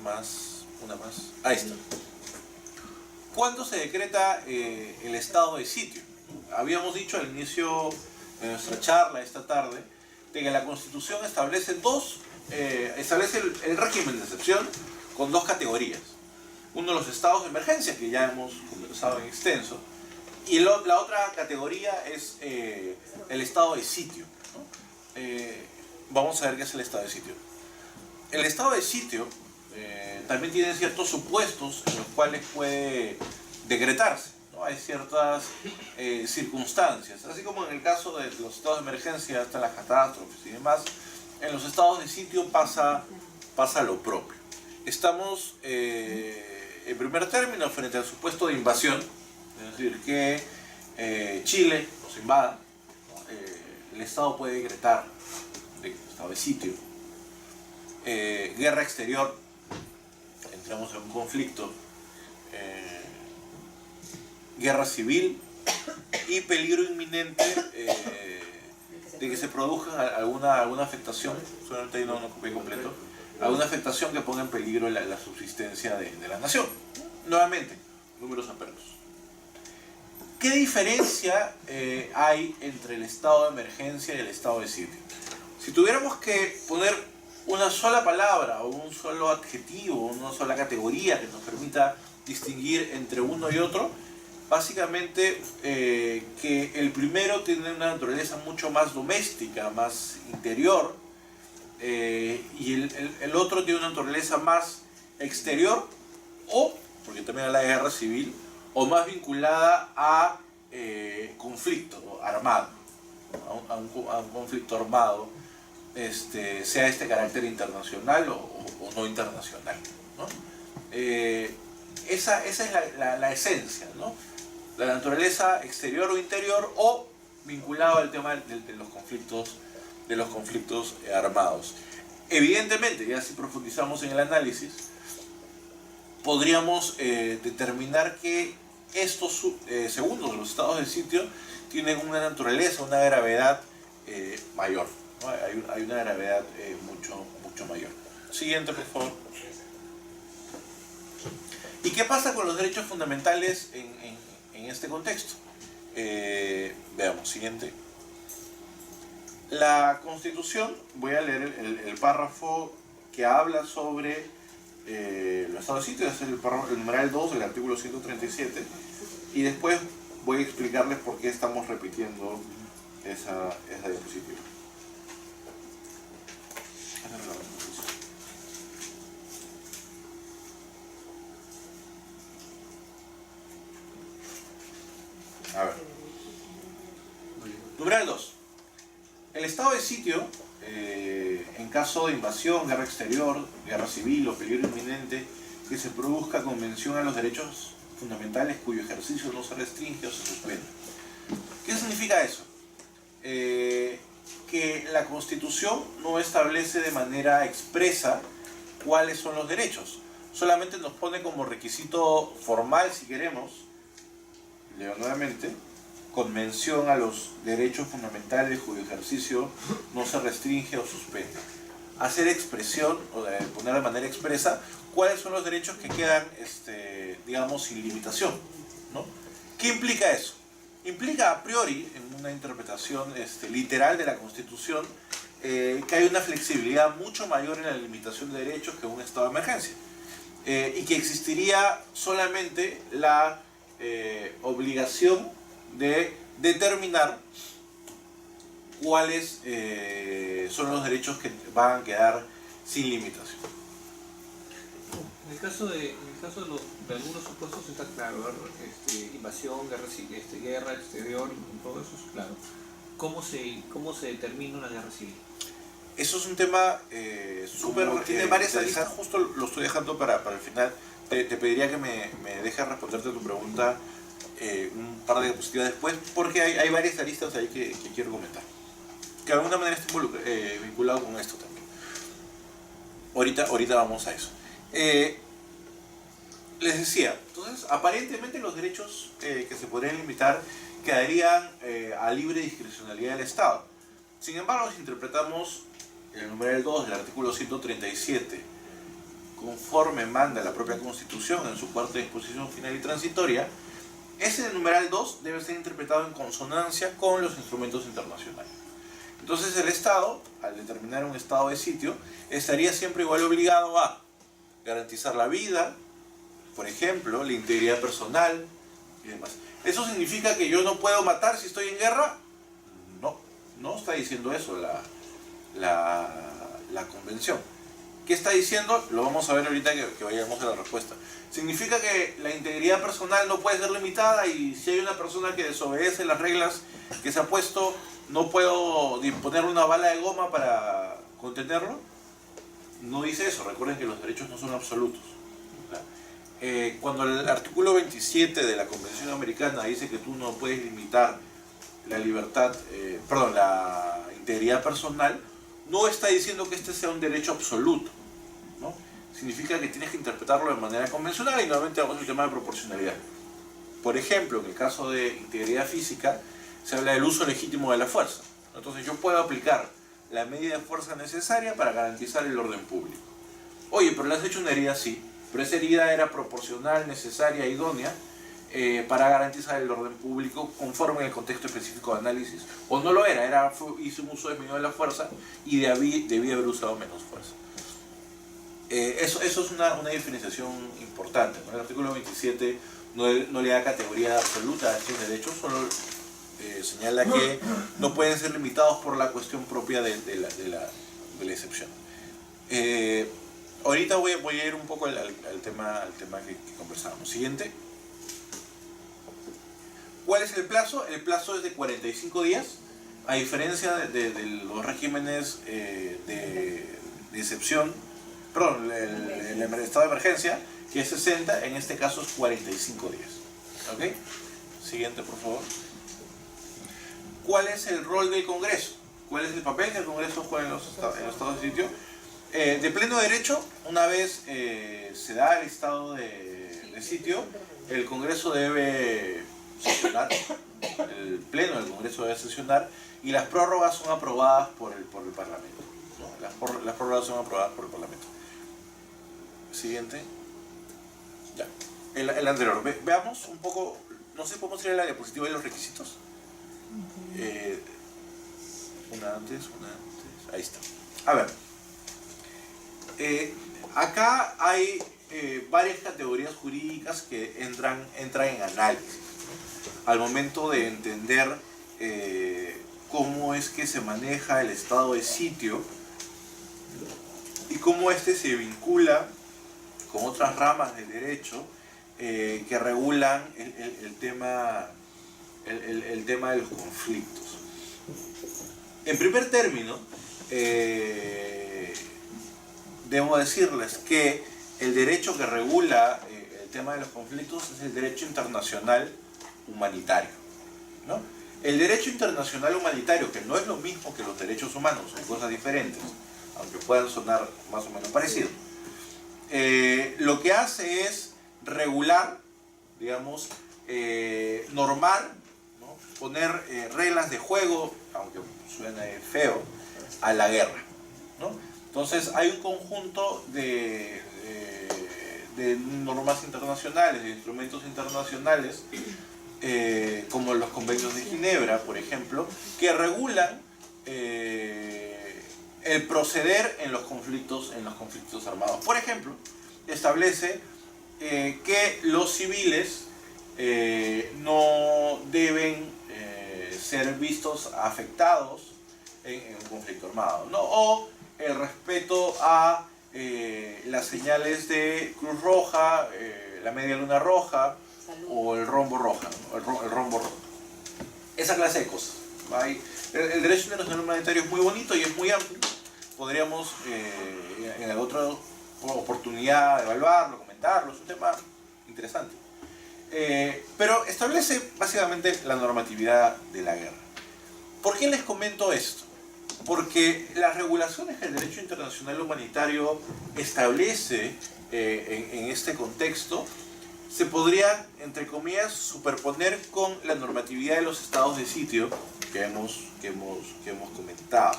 una más. Ahí está. ¿Cuándo se decreta el estado de sitio? Habíamos dicho al inicio de nuestra charla esta tarde de que la Constitución establece el régimen de excepción con dos categorías. Uno, los estados de emergencia, que ya hemos conversado en extenso, y la otra categoría es el estado de sitio, ¿no? Vamos a ver qué es el estado de sitio. El estado de sitio también tiene ciertos supuestos en los cuales puede decretarse, ¿no? Hay ciertas circunstancias, así como en el caso de los estados de emergencia, están las catástrofes y demás. En los estados de sitio pasa lo propio. Estamos en primer término frente al supuesto de invasión, es decir, que Chile nos invada, el Estado puede decretar estado de sitio. Guerra exterior, entramos en un conflicto, guerra civil y peligro inminente de que se produzca alguna afectación, solamente ahí no copié completo, alguna afectación que ponga en peligro la subsistencia de la nación. Nuevamente, números amperos. ¿Qué diferencia hay entre el estado de emergencia y el estado de sitio? Si tuviéramos que poner una sola palabra o un solo adjetivo, una sola categoría que nos permita distinguir entre uno y otro, básicamente que el primero tiene una naturaleza mucho más doméstica, más interior, y el otro tiene una naturaleza más exterior, o, porque también hay la guerra civil, o más vinculada a conflicto armado, a un conflicto armado, sea este carácter internacional o no internacional, ¿no? Esa es la esencia, ¿no? La naturaleza exterior o interior, o vinculado al tema de los conflictos armados. Evidentemente, ya si profundizamos en el análisis, podríamos determinar que estos segundos, los estados de sitio, tienen una naturaleza, una gravedad mayor, ¿no? Hay una gravedad mucho mayor. Siguiente, por favor. ¿Y qué pasa con los derechos fundamentales en este contexto? Veamos, siguiente. La Constitución, voy a leer el párrafo que habla sobre los estados de sitio, es el numeral 2 del artículo 137, y después voy a explicarles por qué estamos repitiendo esa diapositiva. A ver. Numeral 2. El estado de sitio, en caso de invasión, guerra exterior, guerra civil o peligro inminente, que se produzca con mención a los derechos fundamentales cuyo ejercicio no se restringe o se suspende. ¿Qué significa eso? Que la Constitución no establece de manera expresa cuáles son los derechos. Solamente nos pone como requisito formal, si queremos, leo nuevamente, con mención a los derechos fundamentales cuyo ejercicio no se restringe o suspende. Hacer expresión, o poner de manera expresa, cuáles son los derechos que quedan, digamos, sin limitación, ¿no? ¿Qué implica eso? Implica a priori, en una interpretación literal de la Constitución, que hay una flexibilidad mucho mayor en la limitación de derechos que en un estado de emergencia, y que existiría solamente la obligación de determinar cuáles son los derechos que van a quedar sin limitación. En el caso de algunos supuestos está claro, invasión, guerra exterior, todo eso es claro. ¿Cómo se determina una guerra civil? Eso es un tema súper... tiene varias aristas, justo lo estoy dejando para el final. Te pediría que me dejes responderte a tu pregunta un par de diapositivas después, porque hay varias aristas ahí que quiero comentar, que de alguna manera está vinculado con esto también. Ahorita vamos a eso. Les decía, entonces, aparentemente los derechos que se podrían limitar quedarían a libre discrecionalidad del Estado. Sin embargo, si interpretamos el numeral 2 del artículo 137 conforme manda la propia Constitución en su cuarta disposición final y transitoria, ese numeral 2 debe ser interpretado en consonancia con los instrumentos internacionales. Entonces el Estado, al determinar un estado de sitio, estaría siempre igual obligado a garantizar la vida, por ejemplo, la integridad personal y demás. ¿Eso significa que yo no puedo matar si estoy en guerra? No, no está diciendo eso la convención. ¿Qué está diciendo? Lo vamos a ver ahorita que vayamos a la respuesta. Significa que la integridad personal no puede ser limitada y si hay una persona que desobedece las reglas que se ha puesto, no puedo disponer una bala de goma para contenerlo. No dice eso. Recuerden que los derechos no son absolutos. Cuando el artículo 27 de la Convención Americana dice que tú no puedes limitar la libertad, la integridad personal, no está diciendo que este sea un derecho absoluto, ¿no? Significa que tienes que interpretarlo de manera convencional y nuevamente vamos al tema de proporcionalidad. Por ejemplo, en el caso de integridad física, se habla del uso legítimo de la fuerza. Entonces yo puedo aplicar la medida de fuerza necesaria para garantizar el orden público. Oye, pero le has hecho una herida, sí, pero esa herida era proporcional, necesaria, idónea para garantizar el orden público conforme al contexto específico de análisis. O no lo era, hice un uso desmedido de la fuerza y debía haber usado menos fuerza. Eso es una diferenciación importante, ¿no? El artículo 27 no le da categoría absoluta a estos derechos, solo señala que no pueden ser limitados por la cuestión propia de la excepción. Ahorita voy a ir un poco al tema que conversábamos. Siguiente. ¿Cuál es el plazo? El plazo es de 45 días, a diferencia de los regímenes de excepción, perdón, el estado de emergencia, que es 60, en este caso es 45 días. ¿Ok? Siguiente, por favor. ¿Cuál es el rol del Congreso? ¿Cuál es el papel que el Congreso juega en los estados de sitio? De pleno derecho, una vez se da el estado de sitio, el Congreso debe sesionar, el pleno del Congreso debe sesionar y las prórrogas son aprobadas por el Parlamento, ¿no? Las prórrogas son aprobadas por el Parlamento. Siguiente. Ya. El anterior. Veamos un poco, no sé, ¿podemos ir a la diapositiva de los requisitos? Una antes. Ahí está. A ver. Acá hay varias categorías jurídicas que entran en análisis al momento de entender cómo es que se maneja el estado de sitio y cómo este se vincula con otras ramas del derecho que regulan el tema de los conflictos. En primer término, debo decirles que el derecho que regula el tema de los conflictos es el derecho internacional humanitario, ¿no? El derecho internacional humanitario, que no es lo mismo que los derechos humanos, son cosas diferentes, aunque puedan sonar más o menos parecidos, lo que hace es regular, digamos, normar, ¿no? Poner reglas de juego, aunque suene feo, a la guerra, ¿no? Entonces hay un conjunto de normas internacionales, de instrumentos internacionales, como los convenios de Ginebra, por ejemplo, que regulan el proceder en los conflictos armados. Por ejemplo, establece que los civiles no deben ser vistos afectados en un conflicto armado, ¿no? O el respeto a las señales de Cruz Roja, la Media Luna Roja, Salud, o el rombo roja, ¿no? el rombo rojo. Esa clase de cosas. El derecho internacional humanitario es muy bonito y es muy amplio. Podríamos en otra oportunidad evaluarlo, comentarlo, es un tema interesante. Pero establece básicamente la normatividad de la guerra. ¿Por qué les comento esto? Porque las regulaciones que el derecho internacional humanitario establece en este contexto se podrían, entre comillas, superponer con la normatividad de los estados de sitio que hemos comentado.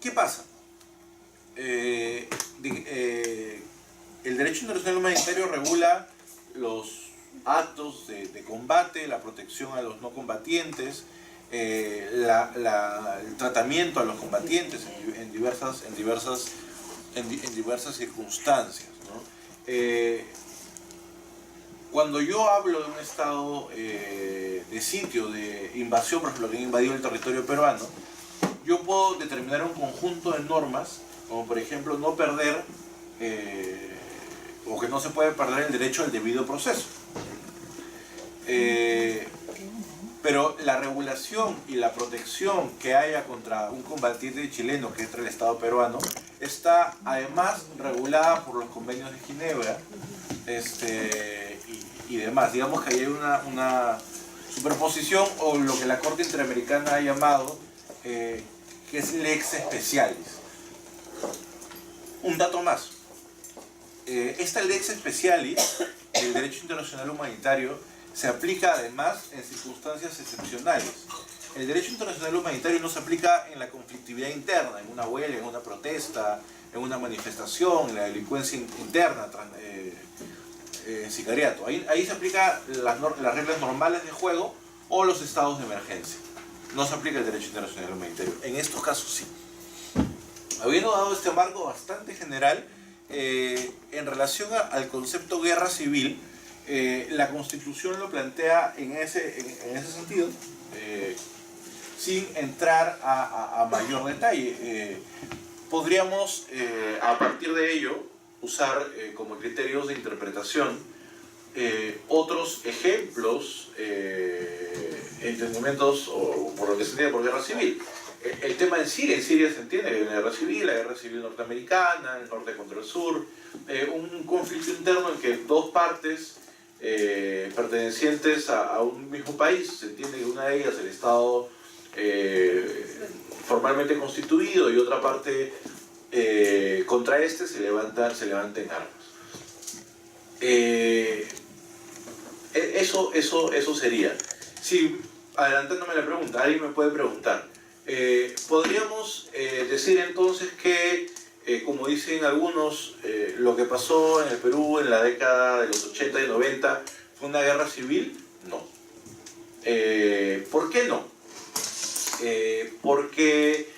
¿Qué pasa? el derecho internacional humanitario regula los actos de combate, la protección a los no combatientes, el tratamiento a los combatientes en diversas circunstancias, ¿no? Cuando yo hablo de un estado de sitio, de invasión, por ejemplo, que han invadido el territorio peruano, yo puedo determinar un conjunto de normas, como por ejemplo no perder, o que no se puede perder el derecho al debido proceso. Pero la regulación y la protección que haya contra un combatiente chileno que entra al Estado peruano está además regulada por los convenios de Ginebra y demás. Digamos que hay una superposición, o lo que la Corte Interamericana ha llamado que es lex specialis. Un dato más. Esta lex specialis del derecho internacional humanitario se aplica además en circunstancias excepcionales. El derecho internacional humanitario no se aplica en la conflictividad interna, en una huelga, en una protesta, en una manifestación, en la delincuencia interna, sicariato. Ahí se aplican las reglas normales de juego o los estados de emergencia. No se aplica el derecho internacional humanitario. En estos casos sí. Habiendo dado este marco bastante general, en relación al concepto guerra civil, la Constitución lo plantea en ese sentido, sin entrar a mayor detalle. Podríamos, a partir de ello, usar como criterios de interpretación otros ejemplos, entendimientos, o por lo que se entiende por guerra civil. El tema en Siria se entiende que hay una guerra civil, la guerra civil norteamericana, el norte contra el sur, un conflicto interno en que dos partes pertenecientes a un mismo país, se entiende que una de ellas, el Estado formalmente constituido, y otra parte contra este se levanta en armas. Eso sería. Si, adelantándome la pregunta, alguien me puede preguntar, podríamos decir entonces que, como dicen algunos, lo que pasó en el Perú en la década de los 80 y 90 fue una guerra civil. No. ¿Por qué no? Porque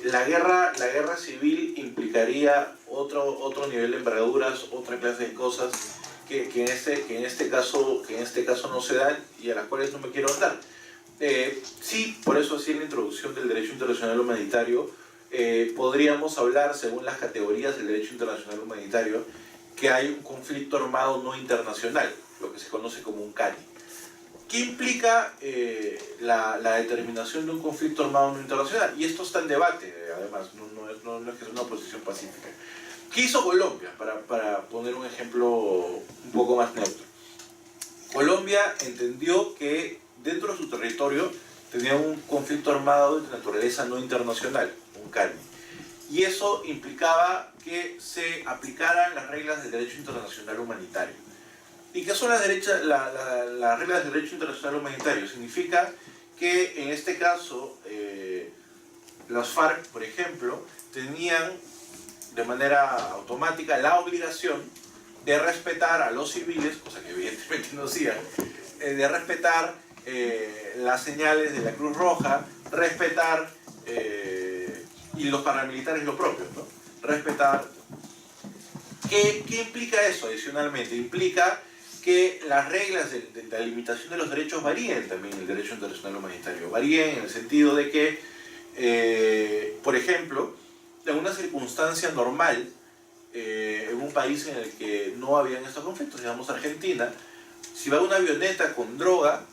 la guerra civil implicaría otro nivel de envergaduras, otra clase de cosas que en este caso no se dan, y a las cuales no me quiero andar. Sí, por eso así en la introducción del derecho internacional humanitario, podríamos hablar, según las categorías del derecho internacional humanitario, que hay un conflicto armado no internacional, lo que se conoce como un CANI. ¿Qué implica la determinación de un conflicto armado no internacional? Y esto está en debate, además, no es que es una posición pacífica. ¿Qué hizo Colombia? Para poner un ejemplo un poco más neutro. Colombia entendió que dentro de su territorio tenía un conflicto armado de naturaleza no internacional, un CANI. Y eso implicaba que se aplicaran las reglas del derecho internacional humanitario. ¿Y qué son las reglas del derecho internacional humanitario? Significa que en este caso las FARC, por ejemplo, tenían de manera automática la obligación de respetar a los civiles, cosa que evidentemente no hacían, de respetar las señales de la Cruz Roja, respetar, y los paramilitares lo propio, ¿no? Respetar. ¿Qué implica eso adicionalmente? Implica que las reglas de la limitación de los derechos varíen también en el derecho internacional humanitario. Varíen en el sentido de que, por ejemplo, en una circunstancia normal, en un país en el que no habían estos conflictos, digamos Argentina, si va una avioneta con droga,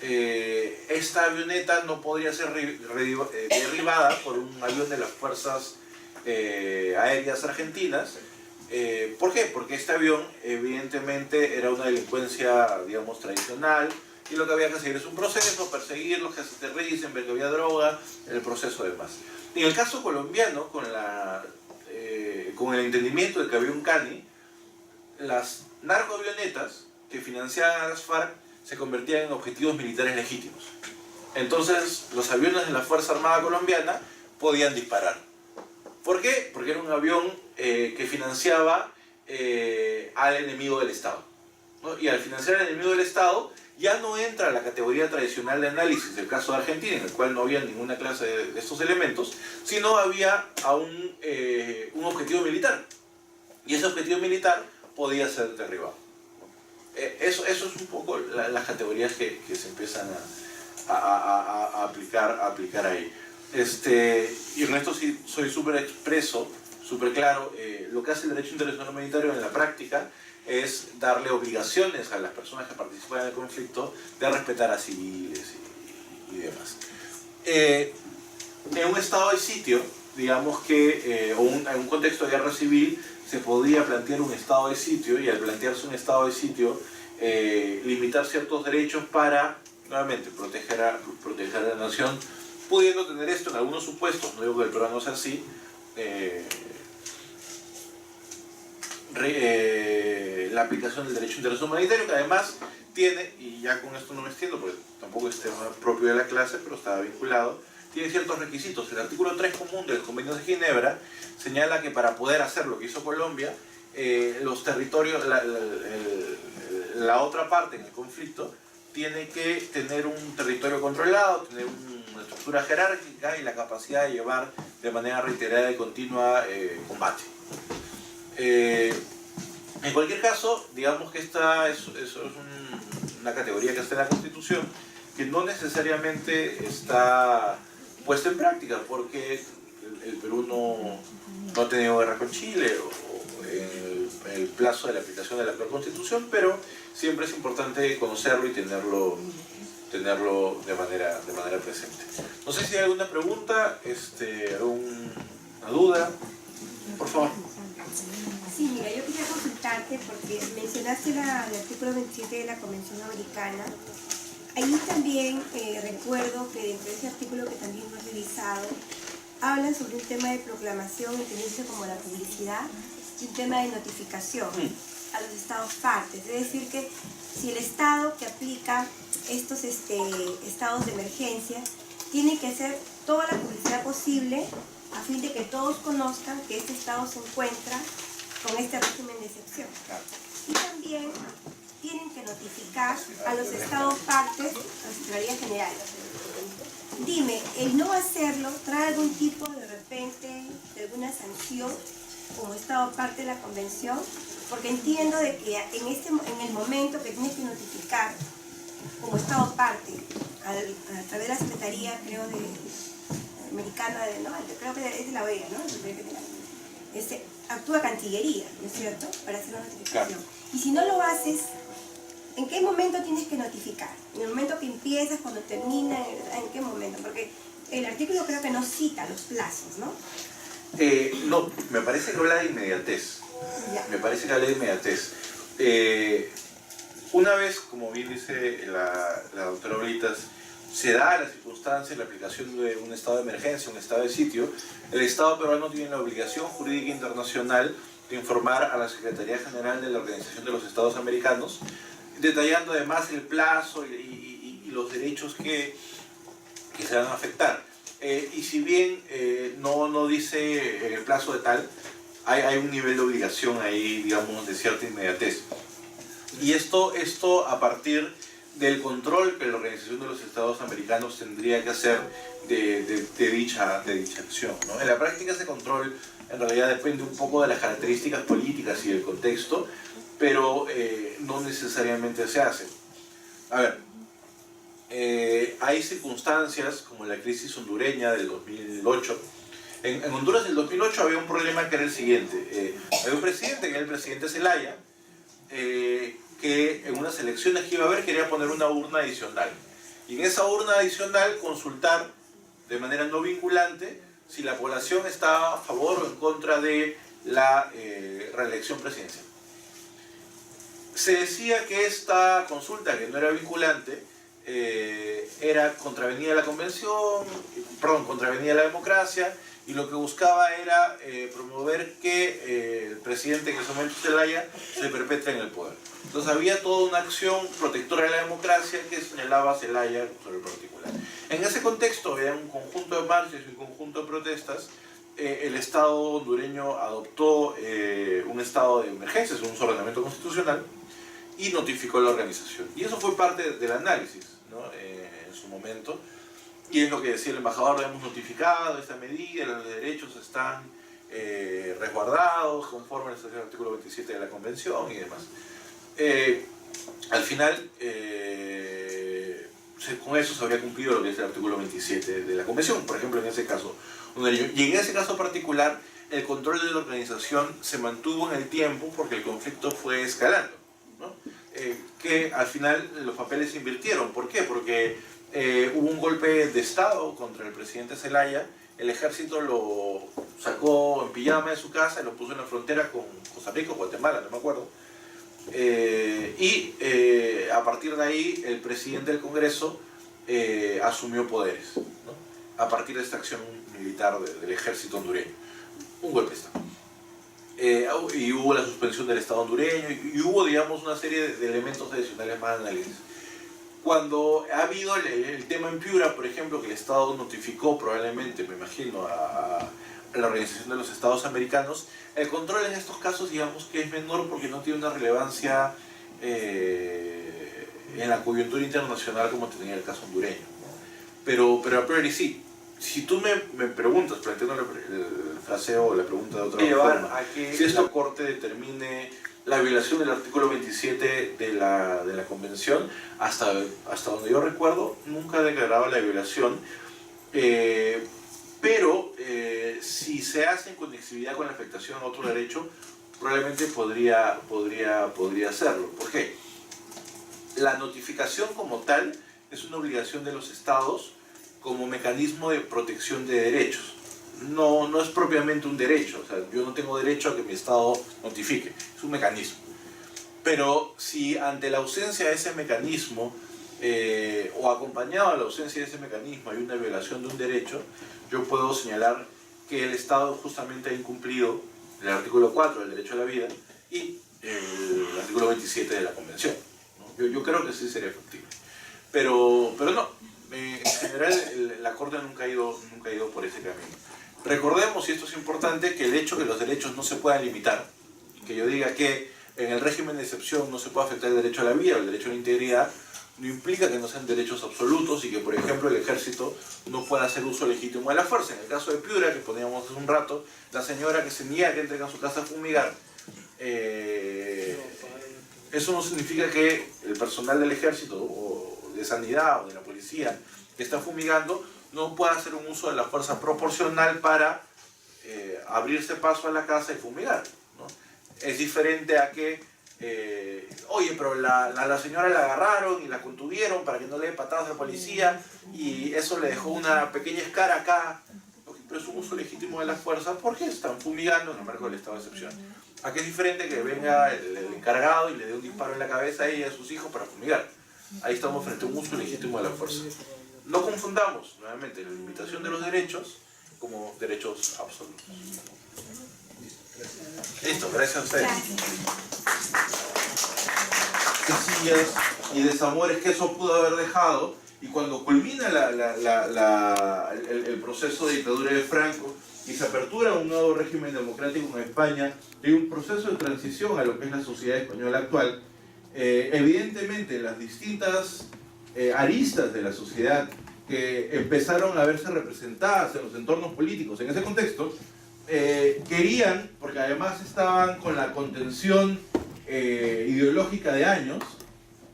esta avioneta no podría ser derribada por un avión de las fuerzas aéreas argentinas. ¿Por qué? Porque este avión evidentemente era una delincuencia, digamos, tradicional, y lo que había que hacer es un proceso, perseguirlos, que se aterricen, ver que había droga, el proceso de más. En el caso colombiano, con el entendimiento de que había un CANI, las narcoavionetas que financiaban a las FARC se convertían en objetivos militares legítimos. Entonces, los aviones de la Fuerza Armada Colombiana podían disparar. ¿Por qué? Porque era un avión que financiaba al enemigo del Estado, ¿no? Y al financiar al enemigo del Estado ya no entra a la categoría tradicional de análisis del caso de Argentina, en el cual no había ninguna clase de estos elementos, sino había un objetivo militar. Y ese objetivo militar podía ser derribado. Eso es un poco las categorías que se empiezan a aplicar ahí. Y en esto sí soy súper expreso, súper claro. Lo que hace el derecho internacional humanitario en la práctica es darle obligaciones a las personas que participan en el conflicto de respetar a civiles y demás. En un estado de sitio, digamos que, en un contexto de guerra civil, se podía plantear un estado de sitio, y al plantearse un estado de sitio, limitar ciertos derechos para, nuevamente, proteger a la nación, pudiendo tener esto en algunos supuestos, no digo que el peruano sea así, la aplicación del derecho internacional humanitario, que además tiene, y ya con esto no me extiendo porque tampoco es tema propio de la clase, pero está vinculado, tiene ciertos requisitos. El artículo 3 común del Convenio de Ginebra señala que para poder hacer lo que hizo Colombia, los territorios, la otra parte en el conflicto, tiene que tener un territorio controlado, tener una estructura jerárquica y la capacidad de llevar de manera reiterada y continua combate. En cualquier caso, digamos que eso es una categoría que está en la Constitución, que no necesariamente está puesta en práctica, porque el Perú no ha tenido guerra con Chile o en el plazo de la aplicación de la actual Constitución, pero siempre es importante conocerlo y tenerlo de manera presente. No sé si hay alguna pregunta, alguna duda, por favor. Sí, mira, yo quería consultarte porque mencionaste el artículo 27 de la Convención Americana. Ahí también recuerdo que dentro de ese artículo que también hemos revisado, hablan sobre un tema de proclamación, entendiéndose como la publicidad, y un tema de notificación a los estados partes. Es decir, que si el estado que aplica estos estados de emergencia tiene que hacer toda la publicidad posible a fin de que todos conozcan que este estado se encuentra con este régimen de excepción. Y también tienen que notificar a los estados partes, a la Secretaría General. Dime, ¿el no hacerlo trae algún tipo de repente, de alguna sanción como estado parte de la convención? Porque entiendo de que en el momento que tienes que notificar como estado parte, a través de la Secretaría, creo, americana, creo que es de la OEA, ¿no? Actúa Cancillería, ¿no es cierto?, para hacer la notificación. Claro. Y si no lo haces, ¿en qué momento tienes que notificar? ¿En el momento que empiezas, cuando termina? ¿En qué momento? Porque el artículo creo que no cita los plazos, ¿no? No, me parece que habla de inmediatez. Ya. Me parece que habla de inmediatez. Una vez, como bien dice la doctora Blitas, se da la circunstancia, la aplicación de un estado de emergencia, un estado de sitio, el Estado peruano tiene la obligación jurídica internacional de informar a la Secretaría General de la Organización de los Estados Americanos, detallando además el plazo y los derechos que se van a afectar. Y si bien no dice el plazo de tal, hay un nivel de obligación ahí, digamos, de cierta inmediatez. Y esto a partir del control que la Organización de los Estados Americanos tendría que hacer de dicha acción, ¿no? En la práctica ese control en realidad depende un poco de las características políticas y del contexto, pero no necesariamente se hace. A ver, hay circunstancias como la crisis hondureña del 2008. En Honduras del 2008 había un problema que era el siguiente. Había un presidente, que era el presidente Zelaya, que en unas elecciones que iba a haber quería poner una urna adicional. Y en esa urna adicional consultar de manera no vinculante si la población estaba a favor o en contra de la reelección presidencial. Se decía que esta consulta, que no era vinculante, contravenía la convención, contravenía la democracia, y lo que buscaba era promover que el presidente, que en ese momento Zelaya, se perpetre en el poder. Entonces había toda una acción protectora de la democracia que señalaba a Zelaya sobre el particular. En ese contexto había un conjunto de marchas y un conjunto de protestas el Estado hondureño adoptó un estado de emergencia, según su ordenamiento constitucional, y notificó la organización. Y eso fue parte del análisis, ¿no? En su momento. Y es lo que decía el embajador: hemos notificado esta medida, los derechos están resguardados conforme al artículo 27 de la Convención y demás. Al final, con eso se habría cumplido lo que es el artículo 27 de la Convención, por ejemplo, en ese caso. Y en ese caso particular, el control de la organización se mantuvo en el tiempo porque el conflicto fue escalando, ¿no? Que al final los papeles se invirtieron. ¿Por qué? Porque hubo un golpe de Estado contra el presidente Zelaya. El ejército lo sacó en pijama de su casa y lo puso en la frontera con Costa Rica o Guatemala, no me acuerdo. A partir de ahí el presidente del Congreso asumió poderes, ¿no? A partir de esta acción militar del ejército hondureño. Un golpe de Estado. Y hubo la suspensión del Estado hondureño y hubo, digamos, una serie de elementos adicionales más análisis. Cuando ha habido el tema en Piura, por ejemplo, que el Estado notificó probablemente, me imagino, a la Organización de los Estados Americanos, el control en estos casos, digamos, que es menor porque no tiene una relevancia en la coyuntura internacional como tenía el caso hondureño, ¿no? Pero a priori sí. Si tú me preguntas, planteando el fraseo o la pregunta de otra forma, si esta Corte determine la violación del artículo 27 de la Convención, hasta donde yo recuerdo, nunca ha declarado la violación, pero si se hace en conexividad con la afectación a otro derecho, probablemente podría hacerlo. ¿Por qué? La notificación como tal es una obligación de los estados como mecanismo de protección de derechos. No es propiamente un derecho, o sea, yo no tengo derecho a que mi estado notifique, es un mecanismo. Pero si ante la ausencia de ese mecanismo, o acompañado de la ausencia de ese mecanismo, hay una violación de un derecho, yo puedo señalar que el Estado justamente ha incumplido el artículo 4 del derecho a la vida y el artículo 27 de la Convención, ¿no? Yo creo que sí sería factible. Pero no, en general la Corte nunca ha ido por ese camino. Recordemos, y esto es importante, que el hecho que los derechos no se puedan limitar, que yo diga que en el régimen de excepción no se puede afectar el derecho a la vida o el derecho a la integridad, no implica que no sean derechos absolutos y que, por ejemplo, el ejército no pueda hacer uso legítimo de la fuerza. En el caso de Piura, que poníamos hace un rato, la señora que se niega que entre a su casa a fumigar, eso no significa que el personal del ejército o de sanidad o de la policía que está fumigando no pueda hacer un uso de la fuerza proporcional para abrirse paso a la casa y fumigar, ¿no? Es diferente a que, oye, pero la señora la agarraron y la contuvieron para que no le dé patadas a la policía y eso le dejó una pequeña escara acá, pero es un uso legítimo de la fuerza porque están fumigando en el marco del estado de excepción. Aquí es diferente que venga el encargado y le dé un disparo en la cabeza a ella y a sus hijos para fumigar. Ahí estamos frente a un uso legítimo de la fuerza. No confundamos, nuevamente, la limitación de los derechos como derechos absolutos. Listo, gracias a ustedes. Sencillas y desamores que eso pudo haber dejado, y cuando culmina el proceso de dictadura de Franco y se apertura un nuevo régimen democrático en España, hay un proceso de transición a lo que es la sociedad española actual. Evidentemente, las distintas aristas de la sociedad que empezaron a verse representadas en los entornos políticos en ese contexto, querían, porque además estaban con la contención ideológica de años,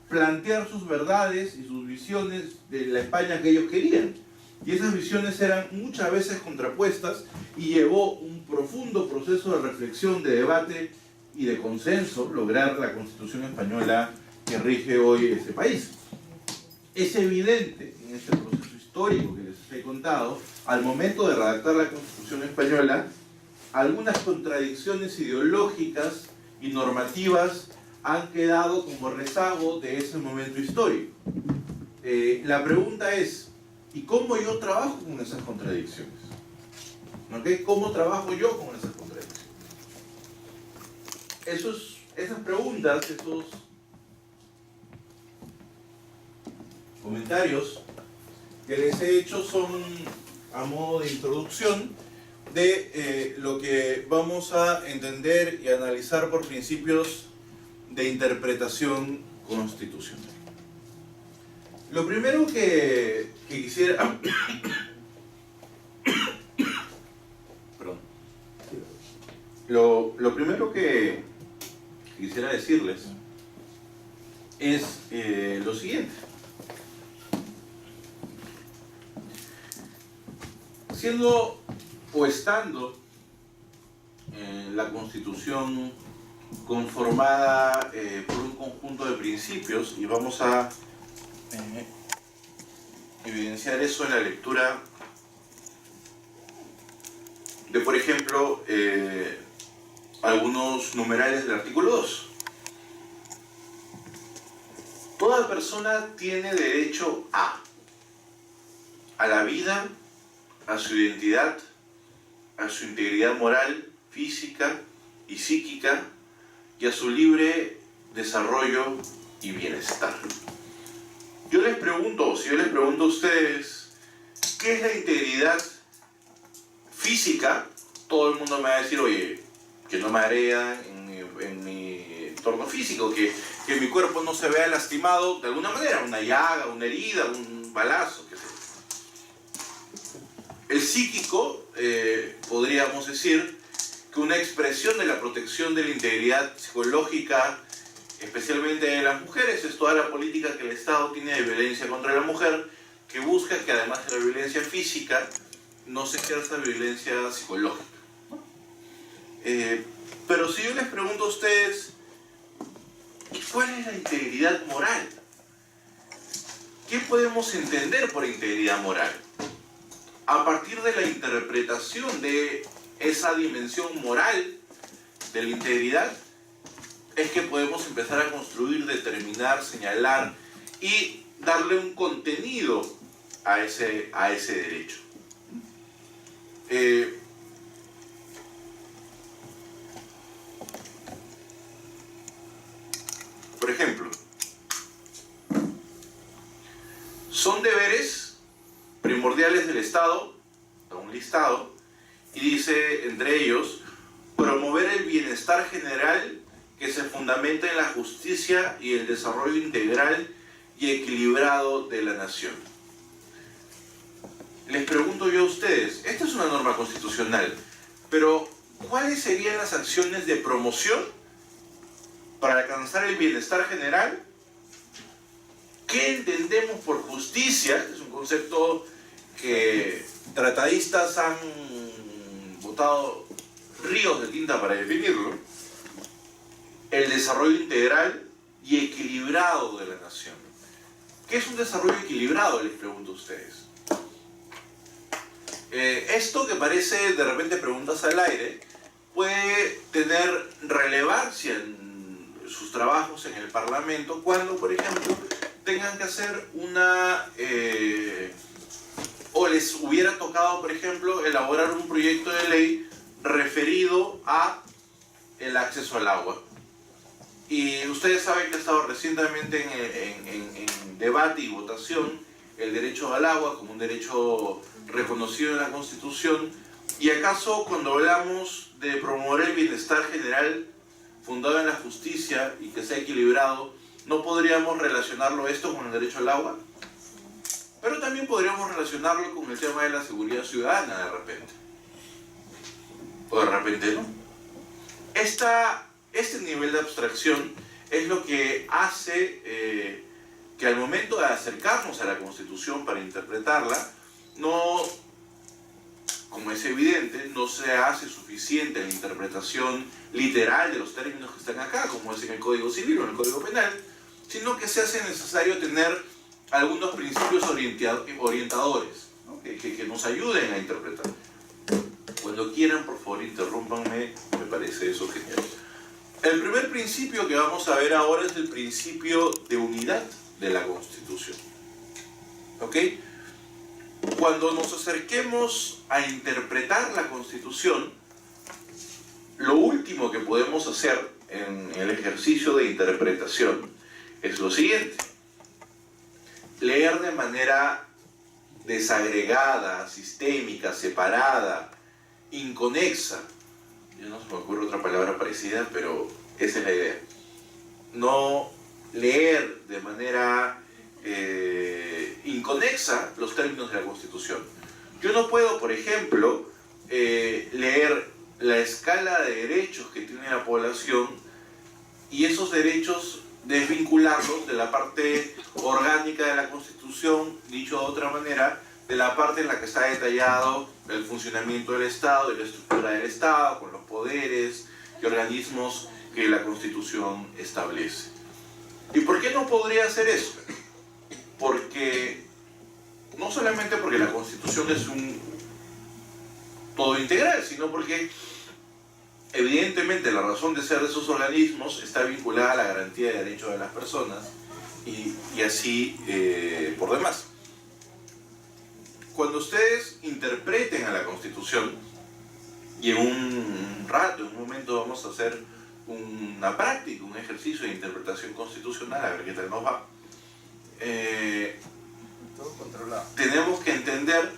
plantear sus verdades y sus visiones de la España que ellos querían. Y esas visiones eran muchas veces contrapuestas y llevó un profundo proceso de reflexión, de debate y de consenso lograr la Constitución española que rige hoy este país. Es evidente en este proceso histórico que les he contado, al momento de redactar la Constitución española, algunas contradicciones ideológicas y normativas han quedado como rezago de ese momento histórico. La pregunta es, ¿y cómo yo trabajo con esas contradicciones? ¿Okay? ¿Cómo trabajo yo con esas contradicciones? Esas preguntas, esos comentarios que les he hecho son a modo de introducción de lo que vamos a entender y analizar por principios de interpretación constitucional. Lo primero que quisiera... Perdón. Lo primero que quisiera decirles es lo siguiente. Siendo o estando la Constitución conformada por un conjunto de principios, y vamos a evidenciar eso en la lectura de, por ejemplo, algunos numerales del artículo 2. Toda persona tiene derecho a la vida, a su identidad, a su integridad moral, física y psíquica, y a su libre desarrollo y bienestar. Si yo les pregunto a ustedes, ¿qué es la integridad física? Todo el mundo me va a decir, oye, que no me agredan en mi entorno físico, que mi cuerpo no se vea lastimado de alguna manera, una llaga, una herida, un balazo, qué sé yo. El psíquico, podríamos decir, que una expresión de la protección de la integridad psicológica, especialmente de las mujeres, es toda la política que el Estado tiene de violencia contra la mujer, que busca que además de la violencia física, no se ejerza violencia psicológica. Pero si yo les pregunto a ustedes, ¿cuál es la integridad moral? ¿Qué podemos entender por integridad moral? A partir de la interpretación de esa dimensión moral de la integridad, es que podemos empezar a construir, determinar, señalar y darle un contenido a ese derecho. Por ejemplo, son deberes primordiales del Estado, un listado, y dice entre ellos, promover el bienestar general que se fundamenta en la justicia y el desarrollo integral y equilibrado de la nación. Les pregunto yo a ustedes, esta es una norma constitucional, pero ¿cuáles serían las acciones de promoción para alcanzar el bienestar general? ¿Qué entendemos por justicia? Es un concepto que tratadistas han botado ríos de tinta para definirlo. El desarrollo integral y equilibrado de la nación. ¿Qué es un desarrollo equilibrado? Les pregunto a ustedes. Esto que parece de repente preguntas al aire puede tener relevancia en sus trabajos en el Parlamento cuando, por ejemplo, tengan que hacer o les hubiera tocado, por ejemplo, elaborar un proyecto de ley referido a el acceso al agua. Y ustedes saben que ha estado recientemente en debate y votación el derecho al agua como un derecho reconocido en la Constitución. ¿Y acaso cuando hablamos de promover el bienestar general fundado en la justicia y que sea equilibrado, no podríamos relacionarlo esto con el derecho al agua? Pero también podríamos relacionarlo con el tema de la seguridad ciudadana de repente. O de repente no. Este nivel de abstracción es lo que hace que al momento de acercarnos a la Constitución para interpretarla, no, como es evidente, no se hace suficiente la interpretación literal de los términos que están acá, como es en el Código Civil o en el Código Penal, sino que se hace necesario tener algunos principios orientadores, ¿no? que nos ayuden a interpretar. Cuando quieran, por favor, interrúmpanme, me parece eso genial. El primer principio que vamos a ver ahora es el principio de unidad de la Constitución. ¿Ok? Cuando nos acerquemos a interpretar la Constitución, lo último que podemos hacer en el ejercicio de interpretación es lo siguiente: leer de manera desagregada, sistémica, separada inconexa, yo no se me ocurre otra palabra parecida, pero esa es la idea. No leer de manera inconexa los términos de la Constitución. Yo no puedo, por ejemplo, leer la escala de derechos que tiene la población y esos derechos desvincularlos de la parte orgánica de la Constitución, dicho de otra manera, de la parte en la que está detallado el funcionamiento del Estado y la estructura del Estado, con los poderes y organismos que la Constitución establece. ¿Y por qué no podría hacer eso? Porque, no solamente porque la Constitución es un todo integral, sino porque evidentemente la razón de ser de esos organismos está vinculada a la garantía de derechos de las personas y así por demás. Cuando ustedes interpreten a la Constitución, y en un rato, en un momento vamos a hacer una práctica, un ejercicio de interpretación constitucional, a ver qué tal nos va, Todo controlado. tenemos que entender